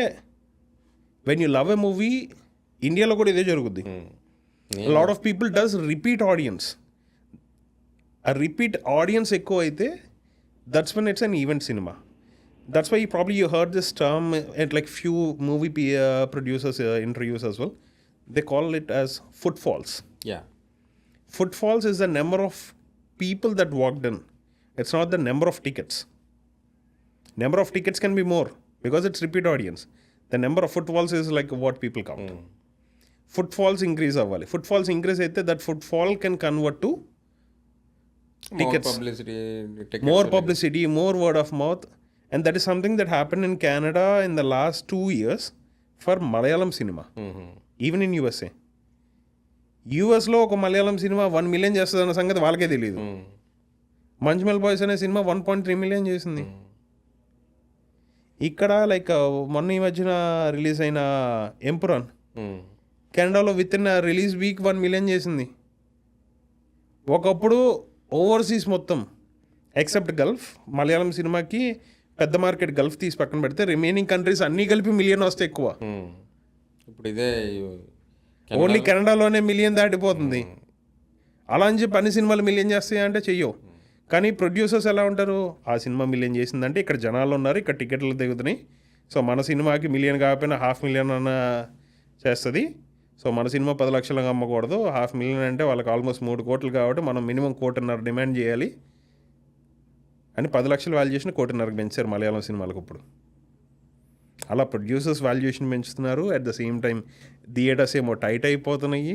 Speaker 1: when you love a movie, ఇండియాలో కూడా ఇదే జరుగుద్ది. Lot of people does repeat audience. ఆ రిపీట్ ఆడియన్స్ ఎక్కువ అయితే that's when it's an event cinema. That's why probably you heard this term at like few movie producers interviews as well. They call it as footfalls.
Speaker 2: Yeah.
Speaker 1: Footfalls is the number of people that walked in. It's not the number of tickets. Number of tickets can be more because it's repeat audience. The number of footfalls is like what people count. Footfalls increase avvali. Footfalls increase aithe that footfall can convert to tickets. More publicity, more word of mouth. And that is something that happened in Canada in the last 2 years for Malayalam cinema. Even in USA. యూఎస్లో ఒక మలయాళం సినిమా 1 మిలియన్ చేస్తుంది అన్న సంగతి వాళ్ళకే తెలియదు. మంజ్మెల్ బాయ్స్ అనే సినిమా 1.3 మిలియన్ చేసింది. ఇక్కడ లైక్ మొన్న ఈ మధ్యన రిలీజ్ అయిన ఎంపురాన్ కెనడాలో with in release week 1 million చేసింది. ఒకప్పుడు ఓవర్సీస్ మొత్తం ఎక్సెప్ట్ గల్ఫ్, మలయాళం సినిమాకి పెద్ద మార్కెట్ గల్ఫ్ తీసి పక్కన పెడితే రిమైనింగ్ కంట్రీస్ అన్నీ కలిపి మిలియన్ వస్తే ఎక్కువ.
Speaker 2: ఇప్పుడు ఇదే
Speaker 1: ఓన్లీ కెనడాలోనే మిలియన్ దాటిపోతుంది. అలా అని చెప్పి అన్ని సినిమాలు మిలియన్ చేస్తాయి అంటే చెయ్యవు. కానీ ప్రొడ్యూసర్స్ ఎలా ఉంటారు, ఆ సినిమా మిలియన్ చేసిందంటే ఇక్కడ జనాలు ఉన్నారు, ఇక్కడ టికెట్లు దిగుతున్నాయి, సో మన సినిమాకి మిలియన్ కాకపోయినా 500,000 అన్న చేస్తుంది, సో మన సినిమా 10 లక్షలకు అమ్మకూడదు, 500,000 అంటే వాళ్ళకి ఆల్మోస్ట్ 3 కోట్లు కాబట్టి మనం మినిమం 1.5 కోటి డిమాండ్ చేయాలి అని 10 లక్షల వాల్యుయేషన్ 1.5 కోటికి పెంచారు మలయాళం సినిమాలకు ఇప్పుడు. అలా ప్రొడ్యూసర్స్ వాల్యుయేషన్ పెంచుతున్నారు. At the same time theatres ఏమో టైట్ అయిపోతున్నాయి,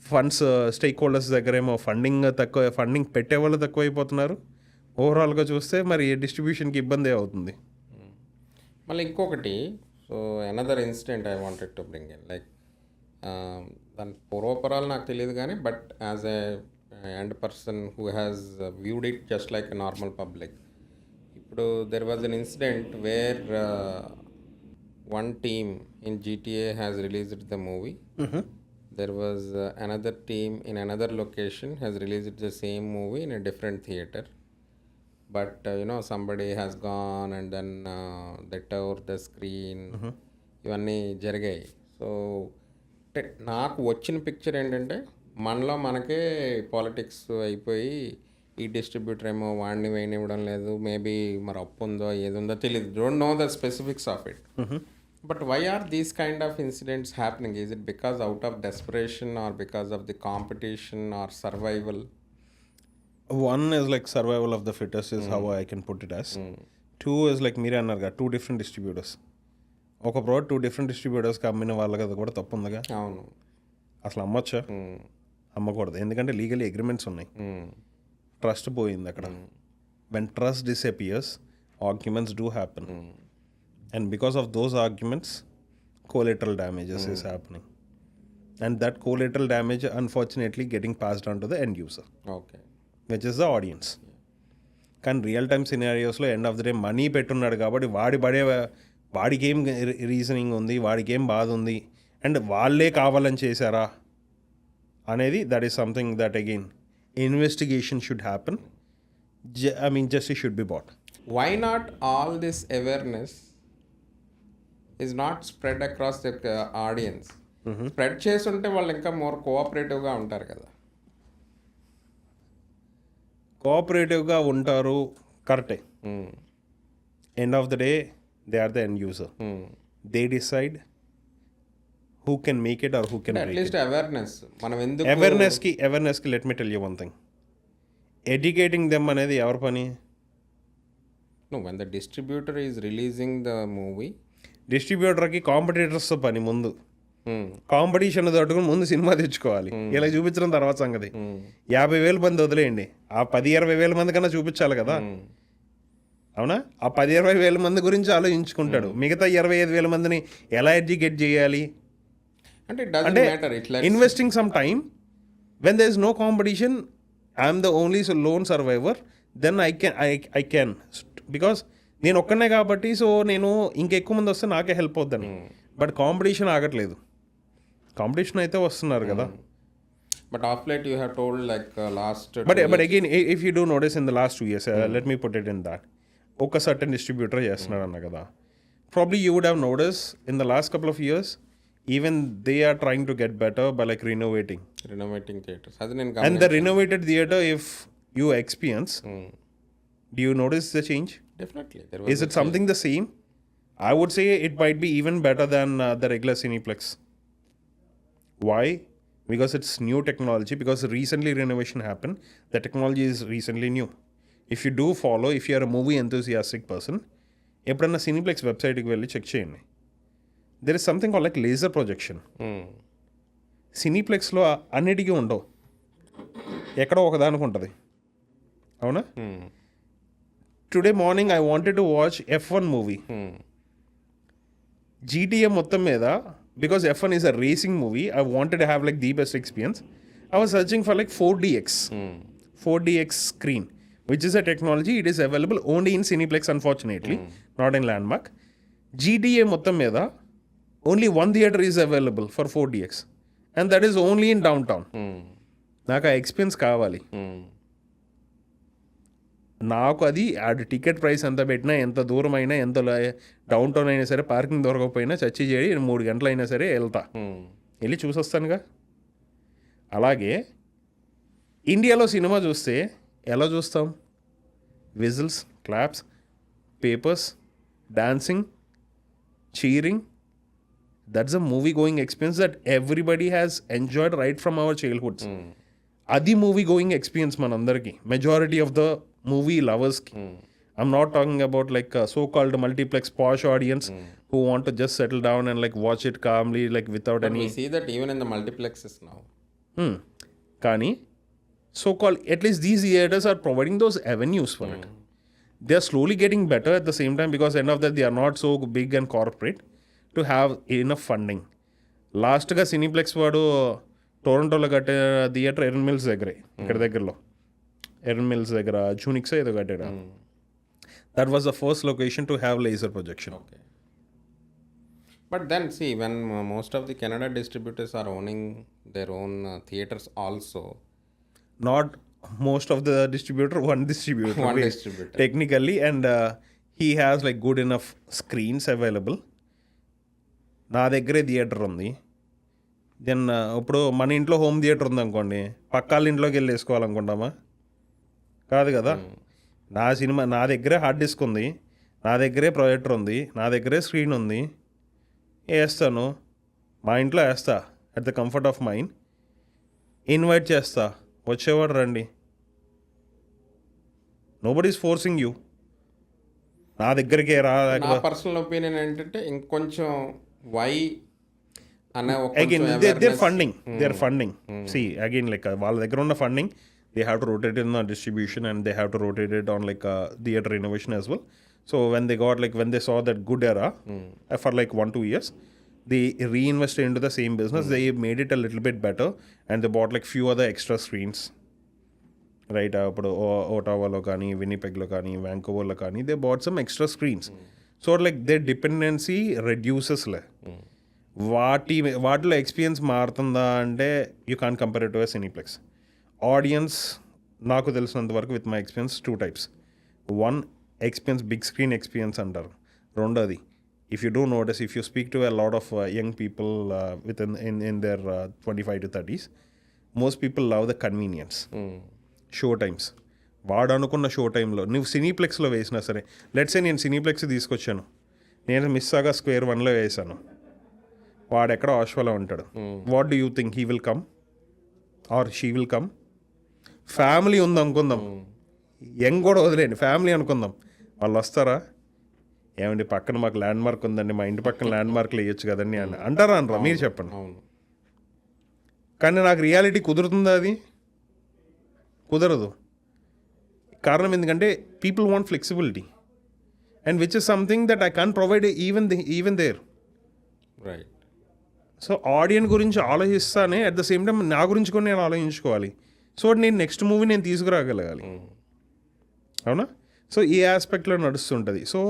Speaker 1: ఫండ్స్ స్టేక్ హోల్డర్స్ దగ్గర ఏమో ఫండింగ్ పెట్టే వాళ్ళు తక్కువ అయిపోతున్నారు. ఓవరాల్గా చూస్తే మరి డిస్ట్రిబ్యూషన్కి ఇబ్బంది అవుతుంది.
Speaker 2: మళ్ళీ ఇంకొకటి, so another incident I wanted to bring in, like దాని పూర్వపరాలు నాకు తెలియదు కానీ but as a and person who has viewed it just like a normal public, ఇప్పుడు there was an incident where one team in GTA has released the movie. There was another team in another location has released the same movie in a different theater. But somebody has gone and then they tore the screen. ఇవన్నీ జరిగాయి. సో నాకు వచ్చిన పిక్చర్ ఏంటంటే మనలో మనకే పాలిటిక్స్ అయిపోయి ఈ డిస్ట్రిబ్యూటర్ ఏమో వాడిని వేయనివ్వడం లేదు, మేబీ మరి అప్పు ఉందో ఏది ఉందో తెలియదు, don't know the specifics of it. But why are these kind of incidents happening? Is it because out of desperation or because of the competition or survival?
Speaker 1: One is like survival of the fittest is how I can put it as. Two is like మీరే అన్నారుగా 2 different distributors. ఒక ప్రోడక్ట్ 2 different distributors అమ్మిన వాళ్ళకి అది కూడా తప్పు ఉందిగా.
Speaker 2: అవును,
Speaker 1: అసలు అమ్మొచ్చా? అమ్మకూడదు, ఎందుకంటే లీగల్ అగ్రిమెంట్స్ ఉన్నాయి. ట్రస్ట్ పోయింది అక్కడ. When trust disappears arguments do happen. And because of those arguments, collateral damages is happening. And that collateral damage, unfortunately, getting passed on to the end user.
Speaker 2: Okay.
Speaker 1: Which is the audience. కానీ రియల్ టైమ్ సినారియోస్లో end of the day money పెట్టున్నాడు కాబట్టి వాడికి ఏం రీజనింగ్ ఉంది, వాడికి ఏం బాధ ఉంది, అండ్ వాళ్ళే కావాలని చేశారా అనేది that is something that again investigation should happen. Justice should be bought.
Speaker 2: Why not all this awareness is not spread across the audience? Spread చేస్తుంటే వాళ్ళు ఇంకా మోర్ కోఆపరేటివ్గా ఉంటారు కదా.
Speaker 1: కోఆపరేటివ్గా ఉంటారు, కరెక్టే. End of the day they are the end user. They decide who can make it or who can
Speaker 2: at least awareness. మనం ఎందుకు
Speaker 1: అవేర్నెస్కి let me tell you one thing, educating them అనేది ఎవరి పని?
Speaker 2: No, when the distributor is releasing the movie,
Speaker 1: డిస్ట్రిబ్యూటర్కి కాంపిటీటర్స్ పని ముందు కాంపిటీషన్ తట్టుకుని ముందు సినిమా తెచ్చుకోవాలి. ఇలా చూపించడం తర్వాత సంగతి. 50,000 మంది వదిలేయండి, ఆ 10-20,000 మంది కన్నా చూపించాలి కదా. అవునా? ఆ 10-20,000 మంది గురించి ఆలోచించుకుంటాడు. మిగతా 25,000 మందిని ఎలా ఎడ్యుకేట్ చేయాలి అంటే investing some time. When there is no competition, I'm the only lone survivor, then I can because నేను ఒక్కనే కాబట్టి, సో నేను ఇంకెక్కువ మంది వస్తే నాకే హెల్ప్ అవుద్దని. బట్ కాంపిటీషన్ ఆగట్లేదు, కాంపిటీషన్ అయితే వస్తున్నారు కదా.
Speaker 2: But of late you have told like last
Speaker 1: but again if you do notice in the last 2 years, let me put it in that, ఒక సర్టన్ డిస్ట్రిబ్యూటర్ చేస్తున్నాడు అన్న కదా. Probably you would have notice in the last couple of years even they are trying to get better by like renovating
Speaker 2: theaters. అది నేను
Speaker 1: and the renovated theater, if you experience, do you notice the change?
Speaker 2: Definitely.
Speaker 1: Is it something the same? I would say it might be even better than the regular Cineplex. Why? Because it's new technology, because recently renovation happened. The technology is recently new. If you do follow, if you are a movie enthusiastic person, ఎప్పుడన్నా Cineplex వెబ్సైట్కి వెళ్ళి చెక్ చేయండి. There is something called like laser projection. Cineplexలో అన్నిటికీ ఉండవు, ఎక్కడో ఒకదానికి ఉంటుంది. అవునా? Today morning I wanted to watch F1 movie. GTA మొత్తం మీద because F1 is a racing movie, I wanted to have like the best experience. I was searching for like 4DX, 4DX screen, which is a technology. It is available only in Cineplex, unfortunately, not in Landmark. GTA మొత్తం మీద only one theater is available for 4DX, and that is only in downtown. నాకు ఆ ఎక్స్పీరియన్స్ కావాలి. నాకు అది టికెట్ ప్రైస్ ఎంత పెట్టినా, ఎంత దూరం అయినా, ఎంత డౌన్ టౌన్ అయినా సరే, పార్కింగ్ దొరకకపోయినా చచ్చి చేడి 3 గంటలు అయినా సరే వెళ్తా, వెళ్ళి చూసొస్తానుగా. అలాగే ఇండియాలో సినిమా చూస్తే ఎలా చూస్తాం? Whistles, claps, papers, dancing, cheering. That's a movie going experience that everybody has enjoyed right from our childhoods. అది మూవీ గోయింగ్ ఎక్స్పీరియన్స్ మనందరికీ, మెజారిటీ ఆఫ్ ద మూవీ లవర్స్కి. I'm not talking about like so called multiplex posh audience who want to just settle down and like watch it calmly, like without
Speaker 2: But
Speaker 1: any...
Speaker 2: we see that even in the multiplexes now.
Speaker 1: కానీ so called, at least these theaters are providing those avenues for it. They are slowly getting better at the same time, because end of that they are not so big and corporate to have enough funding. లాస్ట్గా సినీప్లెక్స్ వాడు టొరంటోలో కట్టే థియేటర్ ఎర్న్ మిల్స్ దగ్గరే, ఇక్కడ దగ్గరలో ఎర్న్ మిల్స్ దగ్గర జూనిక్స్ ఏదో కట్టాడు. That was the first location to have laser projection.
Speaker 2: Okay. But then see, when most of the Canada distributors are owning their own theaters also.
Speaker 1: Not most of the distributor, one distributor.
Speaker 2: One
Speaker 1: Wait,
Speaker 2: distributor.
Speaker 1: Technically, and he has like good enough screens available. నా దగ్గరే థియేటర్ ఉంది. దెన్ ఇప్పుడు మన ఇంట్లో హోమ్ థియేటర్ ఉందనుకోండి, పక్కాళ్ళ ఇంట్లోకి వెళ్ళి వేసుకోవాలనుకుంటామా? కాదు కదా. నా సినిమా నా దగ్గరే హార్డ్ డిస్క్ ఉంది, నా దగ్గరే ప్రొజెక్టర్ ఉంది, నా దగ్గరే స్క్రీన్ ఉంది, వేస్తాను, మా ఇంట్లో వేస్తా at the comfort of mind. Invite చేస్తా, వచ్చేవాడు రండి. Nobody is forcing you. నా దగ్గరికే రా.
Speaker 2: నా పర్సనల్ ఒపీనియన్ ఏంటంటే ఇంకొంచెం వై అనే
Speaker 1: again there funding see again like వాళ్ళ దగ్గర ఉన్న funding they have to rotate it in the distribution, and they have to rotate it on like theater renovation as well. So when they saw that good era for like 1-2 years, they reinvested into the same business. They made it a little bit better, and they bought like few other extra screens, right? ఇప్పుడు ఓటావాలో కానీ, వినిపెగ్లో కానీ, వ్యాంకోవర్లో కానీ, they bought some extra screens. So like their dependency reduces లే. వాటిలో ఎక్స్పీరియన్స్ మారుతుందా అంటే you can't compare it to Cineplex. Audience నాకు తెలిసినంత వరకు with my experience 2 types. 1 experience, big screen experience అంటారు. రెండోది, if you do notice, if you speak to a lot of young people with in their 25 to 30s, most people love the convenience. Show times, వాడు అనుకున్న షో టైంలో నువ్వు సినీప్లెక్స్లో వేసినా సరే, లెట్సే నేను సినీప్లెక్స్ తీసుకొచ్చాను, నేను మిస్సాగా స్క్వేర్ 1లో వేసాను, వాడెక్కడ ఆశ్వలో ఉంటాడు. What do you think he will come or she will come? Family ఉంది అనుకుందాం, యంగ్ కూడా వదిలేండి, ఫ్యామిలీ అనుకుందాం, వాళ్ళు వస్తారా? ఏమండి పక్కన మాకు ల్యాండ్ మార్క్ ఉందండి, మా ఇంటి పక్కన ల్యాండ్ మార్క్లు వేయచ్చు కదండి అని అంటారా అనరా? మీరు చెప్పండి. కానీ నాకు రియాలిటీ కుదురుతుందా? అది కుదరదు. కారణం ఎందుకంటే people want flexibility, and which is something that I can provide even there.
Speaker 2: Right.
Speaker 1: So audience గురించి ఆలోచిస్తానే అట్ ద సేమ్ టైం నా గురించి కూడా నేను ఆలోచించుకోవాలి. సో నేను నెక్స్ట్ మూవీ నేను తీసుకురాగలగాలి, అవునా? సో ఈ ఆస్పెక్ట్లో నడుస్తుంటుంది. సో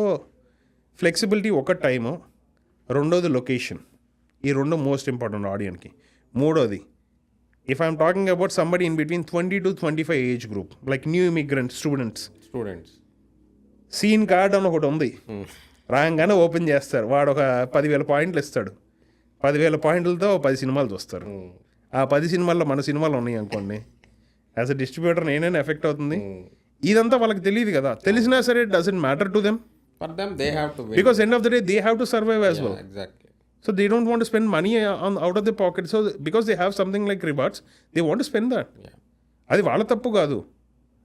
Speaker 1: ఫ్లెక్సిబిలిటీ ఒక టైము, రెండోది లొకేషన్. ఈ రెండు మోస్ట్ ఇంపార్టెంట్ ఆడియన్కి. మూడోది, if I'm talking about somebody in between 20 to 25 age group, like new immigrant students. Scene card అని ఒకటి ఉంది, రాగానే ఓపెన్ చేస్తారు, వాడు ఒక 10,000 పాయింట్లు ఇస్తాడు. 10,000 పాయింట్లతో 10 సినిమాలు చూస్తారు. ఆ 10 సినిమాల్లో మన సినిమాలు ఉన్నాయి అనుకోండి, యాజ్ అ డిస్ట్రిబ్యూటర్ నేనైనా ఎఫెక్ట్ అవుతుంది. ఇదంతా వాళ్ళకి తెలియదు కదా. తెలిసినా సరే it doesn't matter to them,
Speaker 2: For them, they have to win.
Speaker 1: because end of the day they have to survive as well.
Speaker 2: Exactly.
Speaker 1: So they don't want to spend money out of their pocket. So because they have something like rewards, they want to spend that.
Speaker 2: Yeah.
Speaker 1: అది వాళ్ళ తప్పు కాదు,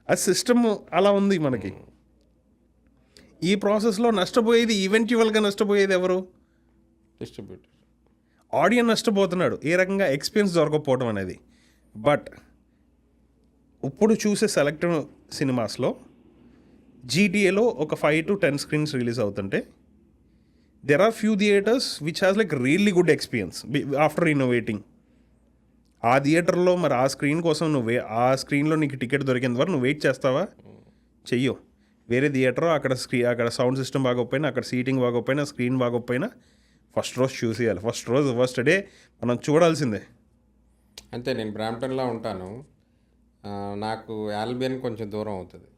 Speaker 1: అది సిస్టమ్ అలా ఉంది మనకి. ఈ ప్రాసెస్లో నష్టపోయేది, ఈవెంచువల్గా నష్టపోయేది ఎవరు?
Speaker 2: Distributor.
Speaker 1: ఆడియన్ నష్టపోతున్నాడు, ఏ రకంగా ఎక్స్పీరియన్స్ దొరకకపోవడం అనేది. బట్ ఇప్పుడు చూసే సెలెక్టివ్ సినిమాస్లో జీటీఏలో ఒక 5 to 10 స్క్రీన్స్ రిలీజ్ అవుతుంటే, there are few theaters which has like really good experience after renovating. ఆ థియేటర్లో మరి ఆ స్క్రీన్ కోసం ఆ స్క్రీన్లో నీకు టికెట్ దొరికేంత వరకు నువ్వు వెయిట్ చేస్తావా? చెయ్యో. వేరే థియేటర్ అక్కడ సౌండ్ సిస్టమ్ బాగోకపోయినా, అక్కడ సీటింగ్ బాగోకపోయినా, స్క్రీన్ బాగోకపోయినా ఫస్ట్ రోజు చూసేయాలి. ఫస్ట్ డే మనం చూడాల్సిందే.
Speaker 2: అంతే. నేను బ్రాంప్టన్లో ఉంటాను. నాకు ఆల్బియన్ కొంచెం దూరం అవుతుంది.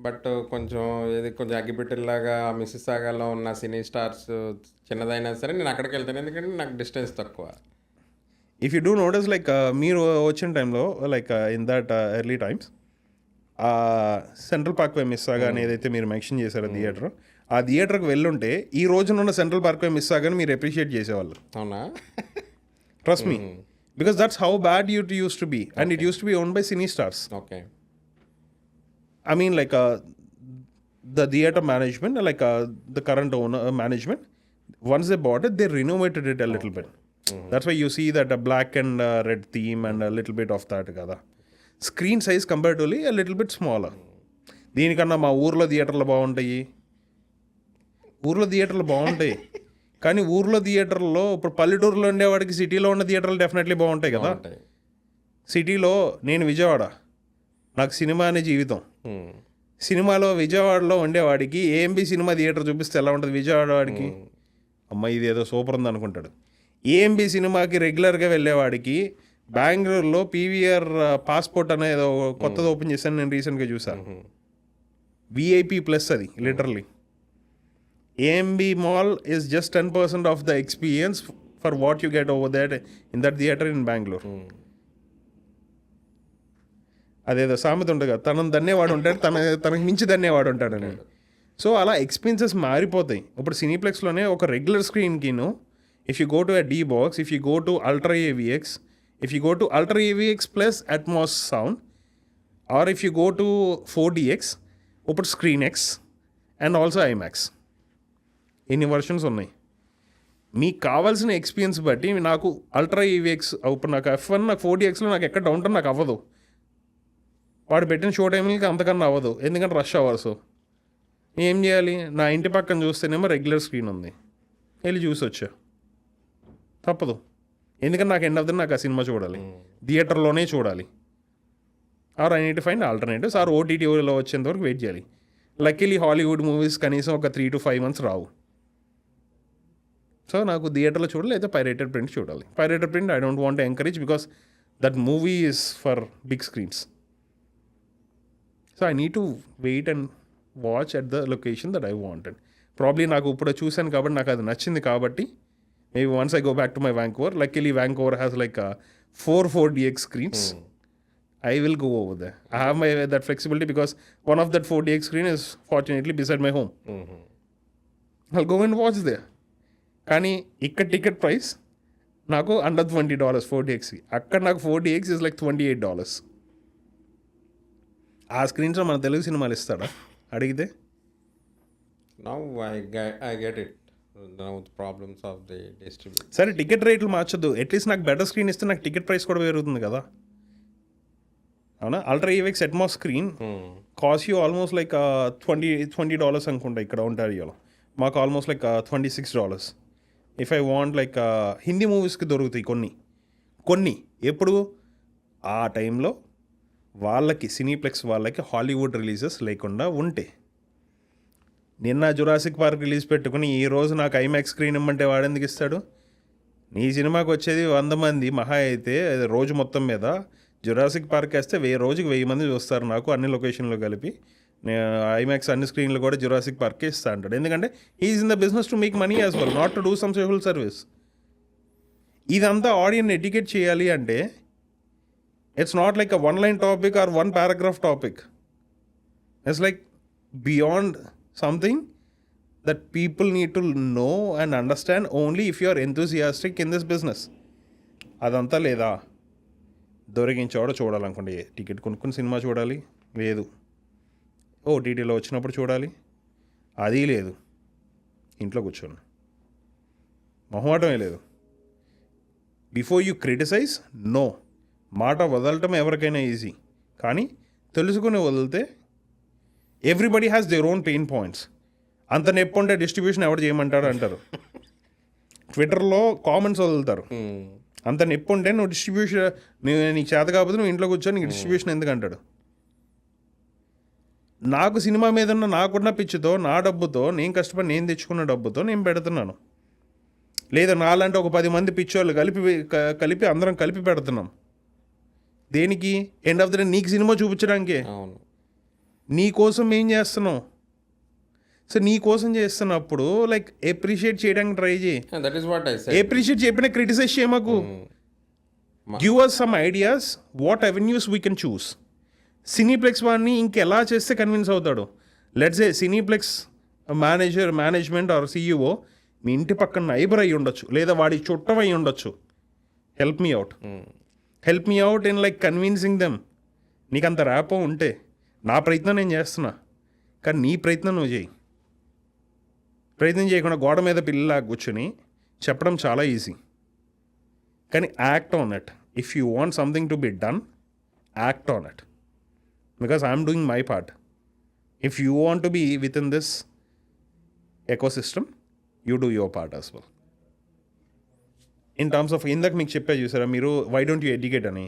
Speaker 2: బట్ కొంచెం అగ్గిపెట్టెలాగా మిస్సిసాగాలో ఉన్న సినీ స్టార్స్ చిన్నదైనా సరే నేను అక్కడికి వెళ్తాను, ఎందుకంటే నాకు డిస్టెన్స్ తక్కువ.
Speaker 1: If you do notice like మీరు వచ్చిన టైంలో like in that early times central parkway Mississauga అని ఏదైతే మీరు మెన్షన్ చేశారో థియేటర్, ఆ థియేటర్కి వెళ్ళుంటే ఈ రోజునున్న సెంట్రల్ పార్క్వే మిస్సాగాని మీరు అప్రిషియేట్ చేసేవాళ్ళు.
Speaker 2: అవునా?
Speaker 1: Trust me, because that's how bad it used to be, and it used to be owned by cine stars.
Speaker 2: Okay.
Speaker 1: I mean, like the theater management, like the current owner management, once they bought it, they renovated it a little bit. That's why you see that a black and red theme and a little bit of that kada. Screen size comparatively a little bit smaller. దీనికన్నా మా ఊర్లో థియేటర్లు బాగుంటాయి. కానీ ఊర్లో థియేటర్లో ఇప్పుడు పల్లెటూరులో ఉండేవాడికి సిటీలో ఉన్న థియేటర్లు డెఫినెట్లీ బాగుంటాయి కదా. సిటీలో నేను విజయవాడ, నాకు సినిమా అనే జీవితం. సినిమాలో విజయవాడలో ఉండేవాడికి ఏఎంబి సినిమా థియేటర్ చూపిస్తే ఎలా ఉంటుంది విజయవాడ వాడికి? అమ్మ ఇది ఏదో సూపర్ ఉంది అనుకుంటాడు. ఏఎంబి సినిమాకి రెగ్యులర్గా వెళ్ళేవాడికి బెంగళూరులో పీవీఆర్ పాస్పోర్ట్ అనేది కొత్తది ఓపెన్ చేశాను నేను రీసెంట్గా చూసాను. విఐపి ప్లస్ అది literally. AMB mall is just 10% of the experience for what you get over that in that theatre in Bengaluru. అదేదో సామెత ఉంటుంది కదా, తనను ధన్యవాడు ఉంటాడు, తనకు మించి ధన్యవాడు ఉంటాడని. సో అలా ఎక్స్పీరియన్సెస్ మారిపోతాయి. ఇప్పుడు సినీప్లెక్స్లోనే ఒక రెగ్యులర్ స్క్రీన్కిను, if you go to D box, if you go to ultra AVX, if you go to ultra AVX plus Atmos sound, or if you go to 4DX, ఇప్పుడు screen X and also IMAX, ఎన్ని వర్షన్స్ ఉన్నాయి. మీకు కావాల్సిన ఎక్స్పీరియన్స్ బట్టి నాకు అల్ట్రా ఏవిఎక్స్ ఇప్పుడు నాకు F1 నాకు 4DXలో నాకు ఎక్కడ డౌన్ నాకు అవ్వదు. వాడు పెట్టిన షో టైంకి అంతకన్నా అవ్వదు, ఎందుకంటే రష్ అవర్స్. ఏం చేయాలి? నా ఇంటి పక్కన చూస్తేనేమో రెగ్యులర్ స్క్రీన్ ఉంది, వెళ్ళి చూసి వచ్చా. తప్పదు, ఎందుకంటే నాకు ఎండ్ ఆఫ్ ద నాకు ఆ సినిమా చూడాలి, థియేటర్లోనే చూడాలి. Or I need to find alternatives, or ఓటీటీలో వచ్చేంత వరకు వెయిట్ చేయాలి. లక్కీలీ హాలీవుడ్ మూవీస్ కనీసం ఒక 3 to 5 months రావు. సో నాకు థియేటర్లో చూడాలి, అయితే పైరేటెడ్ ప్రింట్ చూడాలి. Pirated print I don't want encourage because that movie is for big screens. So I need to wait and watch at the location that I wanted. Probably నాకు ఇప్పుడు చూశాను కాబట్టి నాకు అది నచ్చింది కాబట్టి maybe once I go back to my Vancouver, luckily Vancouver has like 4DX screens. I will go over there. I have that flexibility because one of that 4DX screen is fortunately beside my home. I'll go and watch there. కానీ ఇక్కడ టికెట్ ప్రైస్ నాకు అండర్ $20 4DXకి. అక్కడ నాకు 4DX is like $28. ఆ స్క్రీన్స్లో మన తెలుగు సినిమాలు ఇస్తాడా అడిగితే?
Speaker 2: Now I get it. Now the problems of the distribution.
Speaker 1: సరే టికెట్ రేట్లు మార్చొద్దు, అట్లీస్ట్ నాకు బెటర్ స్క్రీన్ ఇస్తే నాకు టికెట్ ప్రైస్ కూడా పెరుగుతుంది కదా. అవునా? Ultra ఏవిఎక్స్ Atmos screen cost you almost like $20 అనుకుంటా ఇక్కడ ఒంటారియోలో. మాకు almost like $26. If I want like Hindi మూవీస్కి దొరుకుతాయి కొన్ని ఎప్పుడు ఆ టైంలో వాళ్ళకి సినీప్లెక్స్ వాళ్ళకి హాలీవుడ్ రిలీజెస్ లేకుండా ఉంటే. నిన్న జురాసిక్ పార్క్ రిలీజ్ పెట్టుకుని ఈరోజు నాకు ఐమాక్స్ స్క్రీన్ ఇమ్మంటే వాడెందుకు ఇస్తాడు? నీ సినిమాకి వచ్చేది 100 మంది మహా అయితే రోజు మొత్తం మీద. జురాసిక్ పార్క్ వేస్తే రోజుకి 1000 మంది చూస్తారు నాకు, అన్ని లొకేషన్లో కలిపి. ఐమాక్స్ అన్ని స్క్రీన్లు కూడా జురాసిక్ పార్కే ఇస్తా అంటాడు, ఎందుకంటే is in the business to make money as well, not to do some social service. ఇదంతా ఆడియన్ ఎడ్యుకేట్ చేయాలి అంటే it's not like a one-line topic or one paragraph topic. It's like beyond something that people need to know and understand only if you are enthusiastic in this business. అదంతా లేదా? దొరికించోడ చూడాలనుకోండి, టికెట్ కొనుక్కుని సినిమా చూడాలి, లేదు ఓటీటీలో వచ్చినప్పుడు చూడాలి, అది లేదు, ఇంట్లో కూర్చోండి, మొహమాటమే లేదు. Before you criticise, no. మాట వదలటం ఎవరికైనా ఈజీ, కానీ తెలుసుకుని వదిలితే everybody has their own pain points. అంత నొప్పి ఉంటే డిస్ట్రిబ్యూషన్ ఎవరు చేయమంటాడు అంటారు. ట్విట్టర్లో కామెంట్స్ వదులుతారు. అంత నొప్పి ఉంటే నువ్వు డిస్ట్రిబ్యూషన్ నీకు చేత కాకపోతే నువ్వు ఇంట్లో కూర్చొని నీకు డిస్ట్రిబ్యూషన్ ఎందుకు అంటాడు. నాకు సినిమా మీద ఉన్న నాకున్న పిచ్చితో నా డబ్బుతో నేను కష్టపడి నేను తెచ్చుకున్న డబ్బుతో నేను పెడుతున్నాను. లేదా నాలంటే ఒక 10 మంది పిచ్చోళ్ళు కలిపి అందరం కలిపి పెడుతున్నాం. దేనికి? ఎండ్ ఆఫ్ ద డే నీకు సినిమా చూపించడానికే. నీ కోసం ఏం చేస్తున్నావు? సో నీ కోసం చేస్తున్నప్పుడు లైక్ ఎప్రిషియేట్ చేయడానికి ట్రై చేయి. ఎప్రిషియేట్ చెప్పిన క్రిటిసైజ్ చేయమాకు. Give us some ideas what avenues we can choose. Cineplex వాడిని ఇంకెలా చేస్తే కన్విన్స్ అవుతాడు. Let's a Cineplex management or CEO మీ ఇంటి పక్కన నైబర్ అయ్యి ఉండొచ్చు, లేదా వాడి చుట్టం అయ్యి ఉండొచ్చు. Help me out in like convincing them. నీకు అంత ర్యాపో ఉంటే నా ప్రయత్నం నేను చేస్తున్నా, కానీ నీ ప్రయత్నం నువ్వు చేయి. ప్రయత్నం చేయకుండా గోడ మీద పిల్లలా కూర్చొని చెప్పడం చాలా ఈజీ, కానీ act on it. If you want something to be done, act on it. Because I'm doing my part. If you want to be with in this ecosystem, you do your part as well. In terms of ఇందాక మీకు చెప్పా చూసారా మీరు, వై డోంట్ యూ ఎడ్యుకేట్ అని.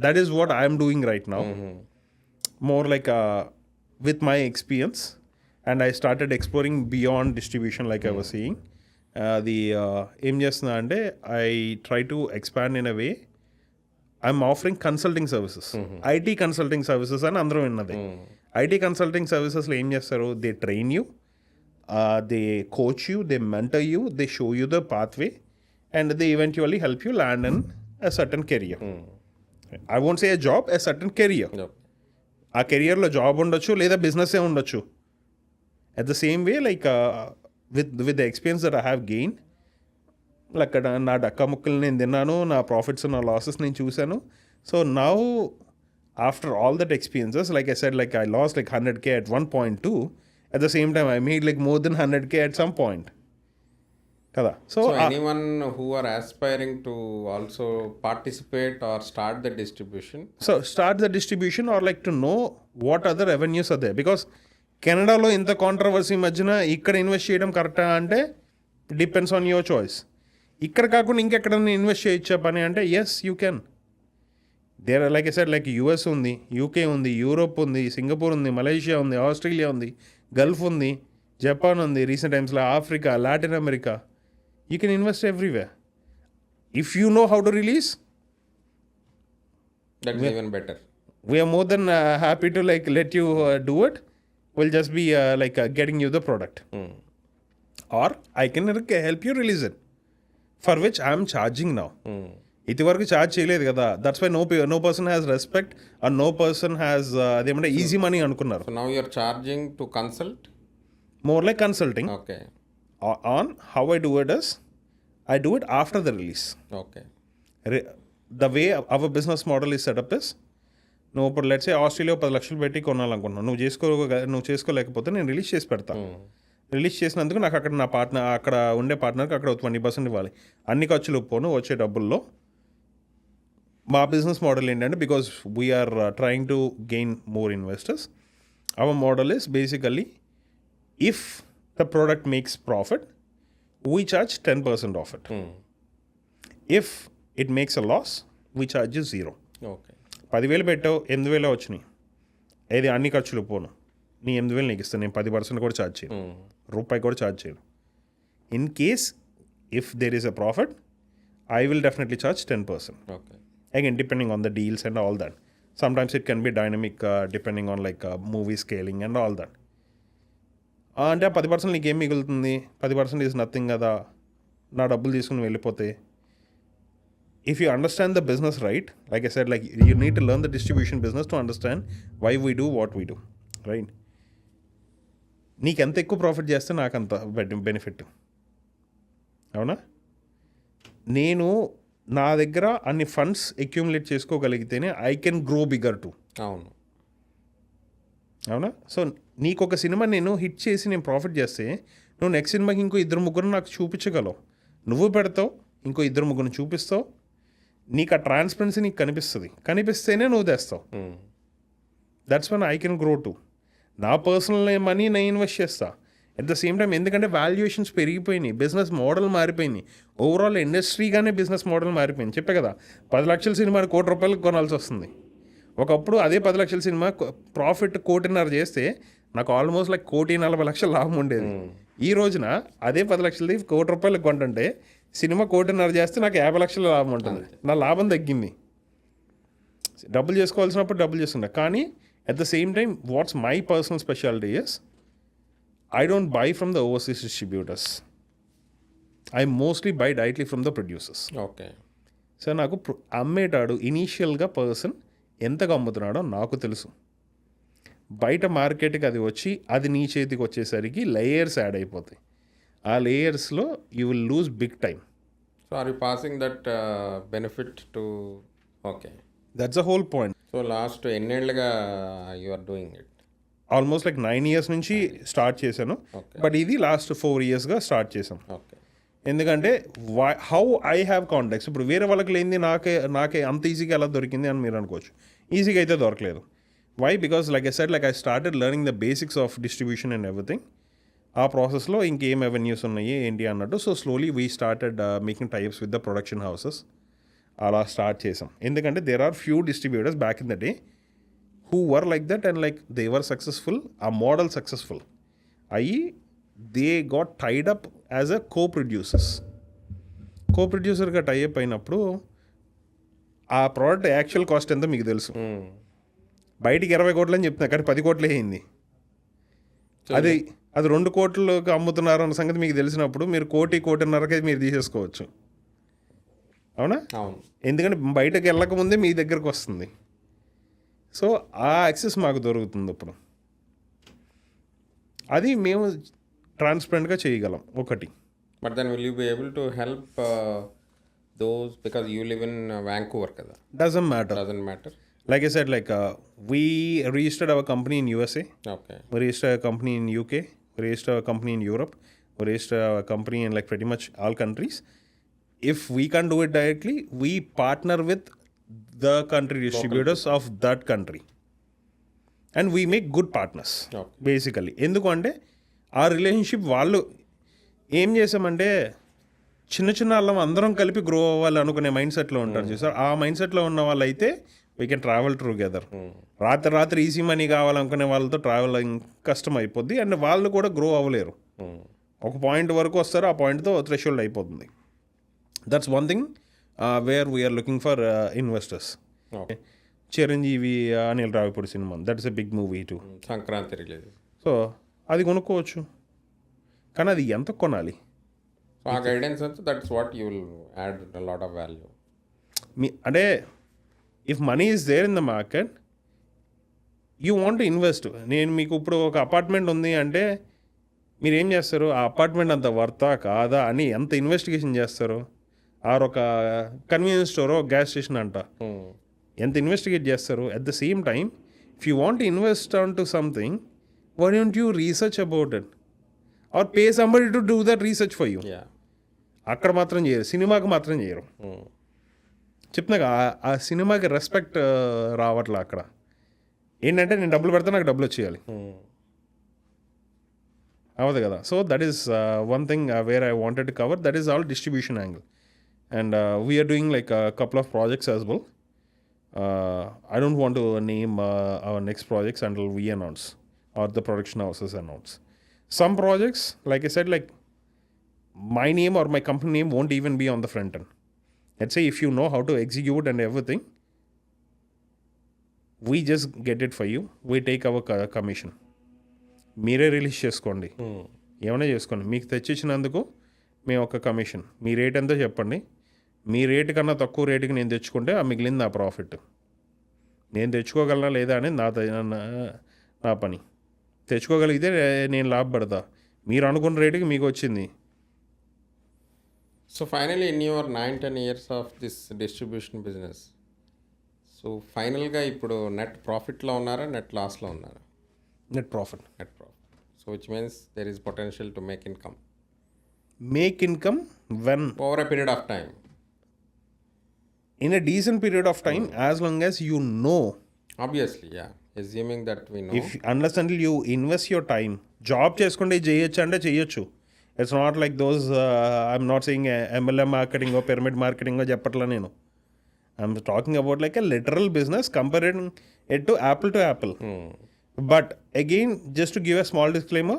Speaker 1: That is what I'm doing right now. More like with my experience, and I started exploring beyond distribution like I was saying. ఏం చేస్తున్నా అంటే I try to expand in a way. I'm offering consulting services. IT consulting services అని అందరూ విన్నది. IT consulting servicesలో ఏం చేస్తారు? They train you, they coach you, they mentor you, they show you the pathway, and they eventually help you land in a certain career. I won't say a job, a certain career. ఆ కెరియర్లో జాబ్ ఉండొచ్చు, లేదా బిజినెస్ ఉండొచ్చు. At the same way like with the experience that I have gain, like నా డక్కా ముక్కలు నేను తిన్నాను, నా ప్రాఫిట్స్ నా లాసెస్ నేను చూశాను. So now after all that experiences, like I said, like I last like 100K at 1.2. At the same time I made like more than 100K at some point. కదా.
Speaker 2: So anyone who are aspiring to also participate or start the distribution?
Speaker 1: So start the distribution or like to know what other avenues are there. Because కెనడాలో ఇంత కాంట్రవర్సీ మధ్యన ఇక్కడ ఇన్వెస్ట్ చేయడం కరెక్టా అంటే డిపెండ్స్ ఆన్ యువర్ చాయిస్. ఇక్కడ కాకుండా ఇంకెక్కడన్నా ఇన్వెస్ట్ చేయొచ్చా పని అంటే yes you can. There like I said, like US ఉంది, యూకే ఉంది, యూరోప్ ఉంది, సింగపూర్ ఉంది, మలేషియా ఉంది, ఆస్ట్రేలియా ఉంది, గల్ఫ్ ఉంది, జపాన్ ఉంది, రీసెంట్ టైమ్స్లో Africa, Latin America. You can invest everywhere. If you know how to release,
Speaker 2: that's even better.
Speaker 1: We are more than happy to like let you do it. We'll just be getting you the product. Or I can help you release it, for which I am charging now. ఇది వరకు ఛార్జ్ చేయలేదు కదా. That's why no person has respect and no person has అదేమంటే ఈజీ మనీ అనుకున్నారు.
Speaker 2: So now you are charging to consult?
Speaker 1: More like consulting.
Speaker 2: Okay.
Speaker 1: On how I do it is, I do it after the release.
Speaker 2: Okay.
Speaker 1: The way our business model is set up is, నువ్వు ఇప్పుడు లెట్స్ సే ఆస్ట్రేలియా 10 లక్షలు పెట్టి కొనాలనుకుంటున్నావు, నువ్వు చేసుకోలేకపోతే నేను రిలీజ్ చేసి పెడతా. రిలీజ్ చేసినందుకు నాకు అక్కడ నా పార్ట్నర్, అక్కడ ఉండే పార్ట్నర్కి అక్కడ 20% ఇవ్వాలి. అన్ని ఖర్చులు పోను వచ్చే డబ్బుల్లో. మా బిజినెస్ మోడల్ ఏంటంటే, because we're trying to gain more investors, our model is basically, if the product makes profit, we charge 10% of it. If it makes a loss, we charge you 0.
Speaker 2: Okay.
Speaker 1: 10,000 పెట్టావు, 8,000 వచ్చినాయి, ఏది అన్ని ఖర్చులు పోను, నీ 8,000 నీకు ఇస్తాను. నేను 10% కూడా ఛార్జ్ చేయను, రూపాయి కూడా ఛార్జ్ చేయను. In case if there is a profit, I will definitely charge 10%.
Speaker 2: Okay.
Speaker 1: Again, depending on the deals and all that. Sometimes it can be dynamic depending on like movie scaling and all that. అంటే 10% నీకేం మిగులుతుంది? 10% ఈజ్ నథింగ్ కదా, నా డబ్బులు తీసుకుని వెళ్ళిపోతే. If you understand the business right, like I said, like you need to learn the distribution business to understand why we do what we do, right? నీకు ఎంత ఎక్కువ ప్రాఫిట్ చేస్తే నాకు అంత బెనిఫిట్. అవునా? నేను నా దగ్గర అన్ని ఫండ్స్ అక్యూములేట్ చేసుకోగలిగితేనే I can grow bigger too.
Speaker 2: అవును.
Speaker 1: అవునా? సో నీకు ఒక సినిమా నేను హిట్ చేసి నేను ప్రాఫిట్ చేస్తే, నువ్వు నెక్స్ట్ సినిమాకి ఇంకో 2-3 నాకు చూపించగలవు. నువ్వు పెడతావు, ఇంకో 2-3 చూపిస్తావు, నీకు ఆ ట్రాన్స్పరెన్సీ నీకు కనిపిస్తేనే నువ్వు తెస్తావు. That's one I can grow too. నా పర్సనల్ మనీ నేను ఇన్వెస్ట్ చేస్తా. అట్ ద సేమ్ టైం ఎందుకంటే వాల్యుయేషన్స్ పెరిగిపోయినాయి, బిజినెస్ మోడల్ మారిపోయింది, ఓవరాల్ ఇండస్ట్రీగానే బిజినెస్ మోడల్ మారిపోయింది. చెప్పే కదా, 10 లక్షల సినిమా ₹1,00,00,000 కొనాల్సి వస్తుంది. ఒకప్పుడు అదే 10 లక్షల సినిమా ప్రాఫిట్ 1,50,00,000 చేస్తే నాకు ఆల్మోస్ట్ లైక్ 1,40,00,000 లాభం ఉండేది. ఈ రోజున అదే 10 లక్షలది ₹1,00,00,000 కొంటుంటే సినిమా 1,50,00,000 చేస్తే నాకు 50,00,000 లాభం ఉంటుంది. నా లాభం తగ్గింది. డబ్బులు చేసుకోవాల్సినప్పుడు డబ్బులు చేసుకుంటా. కానీ at the same time what's my personal speciality is I don't buy from the overseas distributors. I mostly buy directly from the producers.
Speaker 2: Okay.
Speaker 1: So నాకు అమ్మేటాడు ఇనీషియల్గా పర్సన్ ఎంతగా అమ్ముతున్నాడో నాకు తెలుసు. బయట మార్కెట్కి అది వచ్చి అది నీ చేతికి వచ్చేసరికి లేయర్స్ యాడ్ అయిపోతాయి. ఆ లేయర్స్లో you will lose big time.
Speaker 2: So are you passing that benefit to? Okay.
Speaker 1: That's a whole point.
Speaker 2: So last ఎన్నేళ్ళుగా you are doing it?
Speaker 1: Almost like 9 years నుంచి స్టార్ట్ చేశాను. బట్ ఇది లాస్ట్ 4 yearsగా స్టార్ట్ చేశాం.
Speaker 2: ఓకే.
Speaker 1: ఎందుకంటే హౌ ఐ హ్యావ్ కాంటాక్ట్స్. ఇప్పుడు వేరే వాళ్ళకి లేనిది నాకే అంత ఈజీగా ఎలా దొరికింది అని మీరు అనుకోవచ్చు. ఈజీగా అయితే దొరకలేదు. Why? Because like I said, like I started learning the basics of distribution and everything. ఆ ప్రాసెస్లో ఇంకేం అవెన్యూస్ ఉన్నాయి ఏంటి అన్నట్టు. So slowly we started making types with the production houses. అలా స్టార్ట్ చేసాం. ఎందుకంటే there are few distributors back in the day who were like that and like they were successful, a model successful. They got tied up as a co-producers. Co-producerగా టైఅప్ అయినప్పుడు ఆ ప్రోడక్ట్ యాక్చువల్ కాస్ట్ ఎంతో మీకు తెలుసు. బయటికి 20 కోట్లు అని చెప్తున్నా, కానీ 10 కోట్లే అయింది. అది 2 కోట్లకు అమ్ముతున్నారు అన్న సంగతి మీకు తెలిసినప్పుడు మీరు 1.5 మీరు తీసేసుకోవచ్చు. అవునా?
Speaker 2: అవును.
Speaker 1: ఎందుకంటే బయటకు వెళ్ళకముందే మీ దగ్గరకు వస్తుంది. సో ఆ యాక్సెస్ మాకు దొరుకుతుంది ఇప్పుడు. అది మేము ట్రాన్స్పరెంట్గా చేయగలం ఒకటి.
Speaker 2: But then will you be able to help those because you live in Vancouver కదా?
Speaker 1: Doesn't matter.
Speaker 2: Doesn't matter.
Speaker 1: Like I said, like we registered our company in USA.
Speaker 2: Okay.
Speaker 1: We registered our company in UK. We registered our company in Europe. We registered our company in like pretty much all countries. If we can't do it directly, we partner with the country distributors of that country. And we make good partners.
Speaker 2: Okay.
Speaker 1: Basically. ఎందుకంటే ఆ రిలేషన్షిప్ వాళ్ళు ఏం చేసామంటే చిన్న వాళ్ళం అందరం కలిపి గ్రో అవ్వాలి అనుకునే మైండ్ సెట్లో ఉంటారు చూసారు. ఆ మైండ్ సెట్లో ఉన్న వాళ్ళు అయితే వీ కెన్ ట్రావెల్ టుగెదర్. రాత్రి ఈజీ మనీ కావాలనుకునే వాళ్ళతో ట్రావెలింగ్ కష్టం అయిపోద్ది. అండ్ వాళ్ళు కూడా గ్రో అవ్వలేరు. ఒక పాయింట్ వరకు వస్తారు, ఆ పాయింట్తో థ్రెషోల్డ్ అయిపోతుంది. That's one thing where we're looking for investors. Chiranjeevi Anil Ravipudi cinema, that is a big movie too.
Speaker 2: Sankranti release.
Speaker 1: So అది కొనుక్కోవచ్చు, కానీ అది ఎంత కొనాలి?
Speaker 2: సో ఆ గైడెన్స్ అంటే that's what you will add lot of value.
Speaker 1: అంటే if money is there in the market, you want to invest. నేను మీకు ఇప్పుడు ఒక అపార్ట్మెంట్ ఉంది అంటే మీరు ఏం చేస్తారు? ఆ అపార్ట్మెంట్ అంత వర్తా కాదా అని ఎంత ఇన్వెస్టిగేషన్ చేస్తారు? ఆర్ ఒక కన్వీనియన్స్ స్టోర్, గ్యాస్ స్టేషన్ అంట, ఎంత ఇన్వెస్టిగేట్ చేస్తారు? At the same time if you want invest on to something, why don't you research about it or pay somebody to do that research for you? అక్కడ మాత్రం చేయరు, సినిమాకి మాత్రం చేయరు. చెప్తున్నాగా ఆ సినిమాకి రెస్పెక్ట్ రావట్లే. అక్కడ ఏంటంటే నేను డబ్బులు పెడితే నాకు డబ్బులు వచ్చేయాలి, అవ్వదు కదా. So that is one thing where I wanted to cover. That is all distribution angle. And we're doing like couple of projects as well. I don't want to name our next projects until we announce or the production houses announce. Some projects, like I said, like my name or my company name won't even be on the front end. Let's say if you know how to execute and everything, we just get it for you. We take our commission. మీరే రిలీజ్ చేసుకోండి, ఏమైనా చేసుకోండి. మీకు తెచ్చిచ్చినందుకు మేము ఒక కమిషన్. మీ రేట్ ఎంతో చెప్పండి. మీ రేటు కన్నా తక్కువ రేటుకి నేను తెచ్చుకుంటే ఆ మిగిలింది నా ప్రాఫిట్. నేను తెచ్చుకోగలనా లేదా అనేది నా పని. తెచ్చుకోగలిగితే నేను లాభపడతా. మీరు అనుకున్న రేటుకి మీకు వచ్చింది.
Speaker 2: So finally in your 9-10 years of this distribution business, so ఫైనల్గా ఇప్పుడు నెట్ ప్రాఫిట్లో ఉన్నారా, నెట్ లాస్లో ఉన్నారా?
Speaker 1: Net profit.
Speaker 2: Net profit. So which means there is potential to make income.
Speaker 1: Make income when?
Speaker 2: Over a period of time.
Speaker 1: In a decent period of time, as long as you know.
Speaker 2: Obviously, yeah. Assuming that we know.
Speaker 1: If unless until you invest your time, job చేసుకుంటే ఇది చేయొచ్చు అంటే చేయొచ్చు. It's not like those, I'm not saying MLM marketing pyramid marketing చెప్పట్లా నేను. I'm talking about like a literal business comparing it to Apple. But again, just to give a small disclaimer,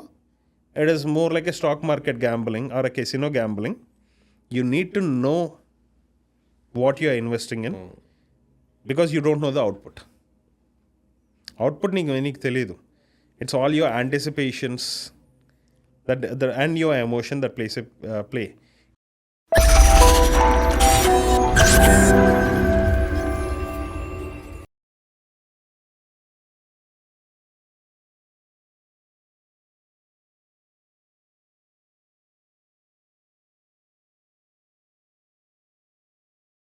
Speaker 1: it is more like a stock market gambling or a casino gambling. You need to know what you are investing in because you don't know the output. Output నీకు తెలియదు. It's all your anticipations and your emotion that plays a play.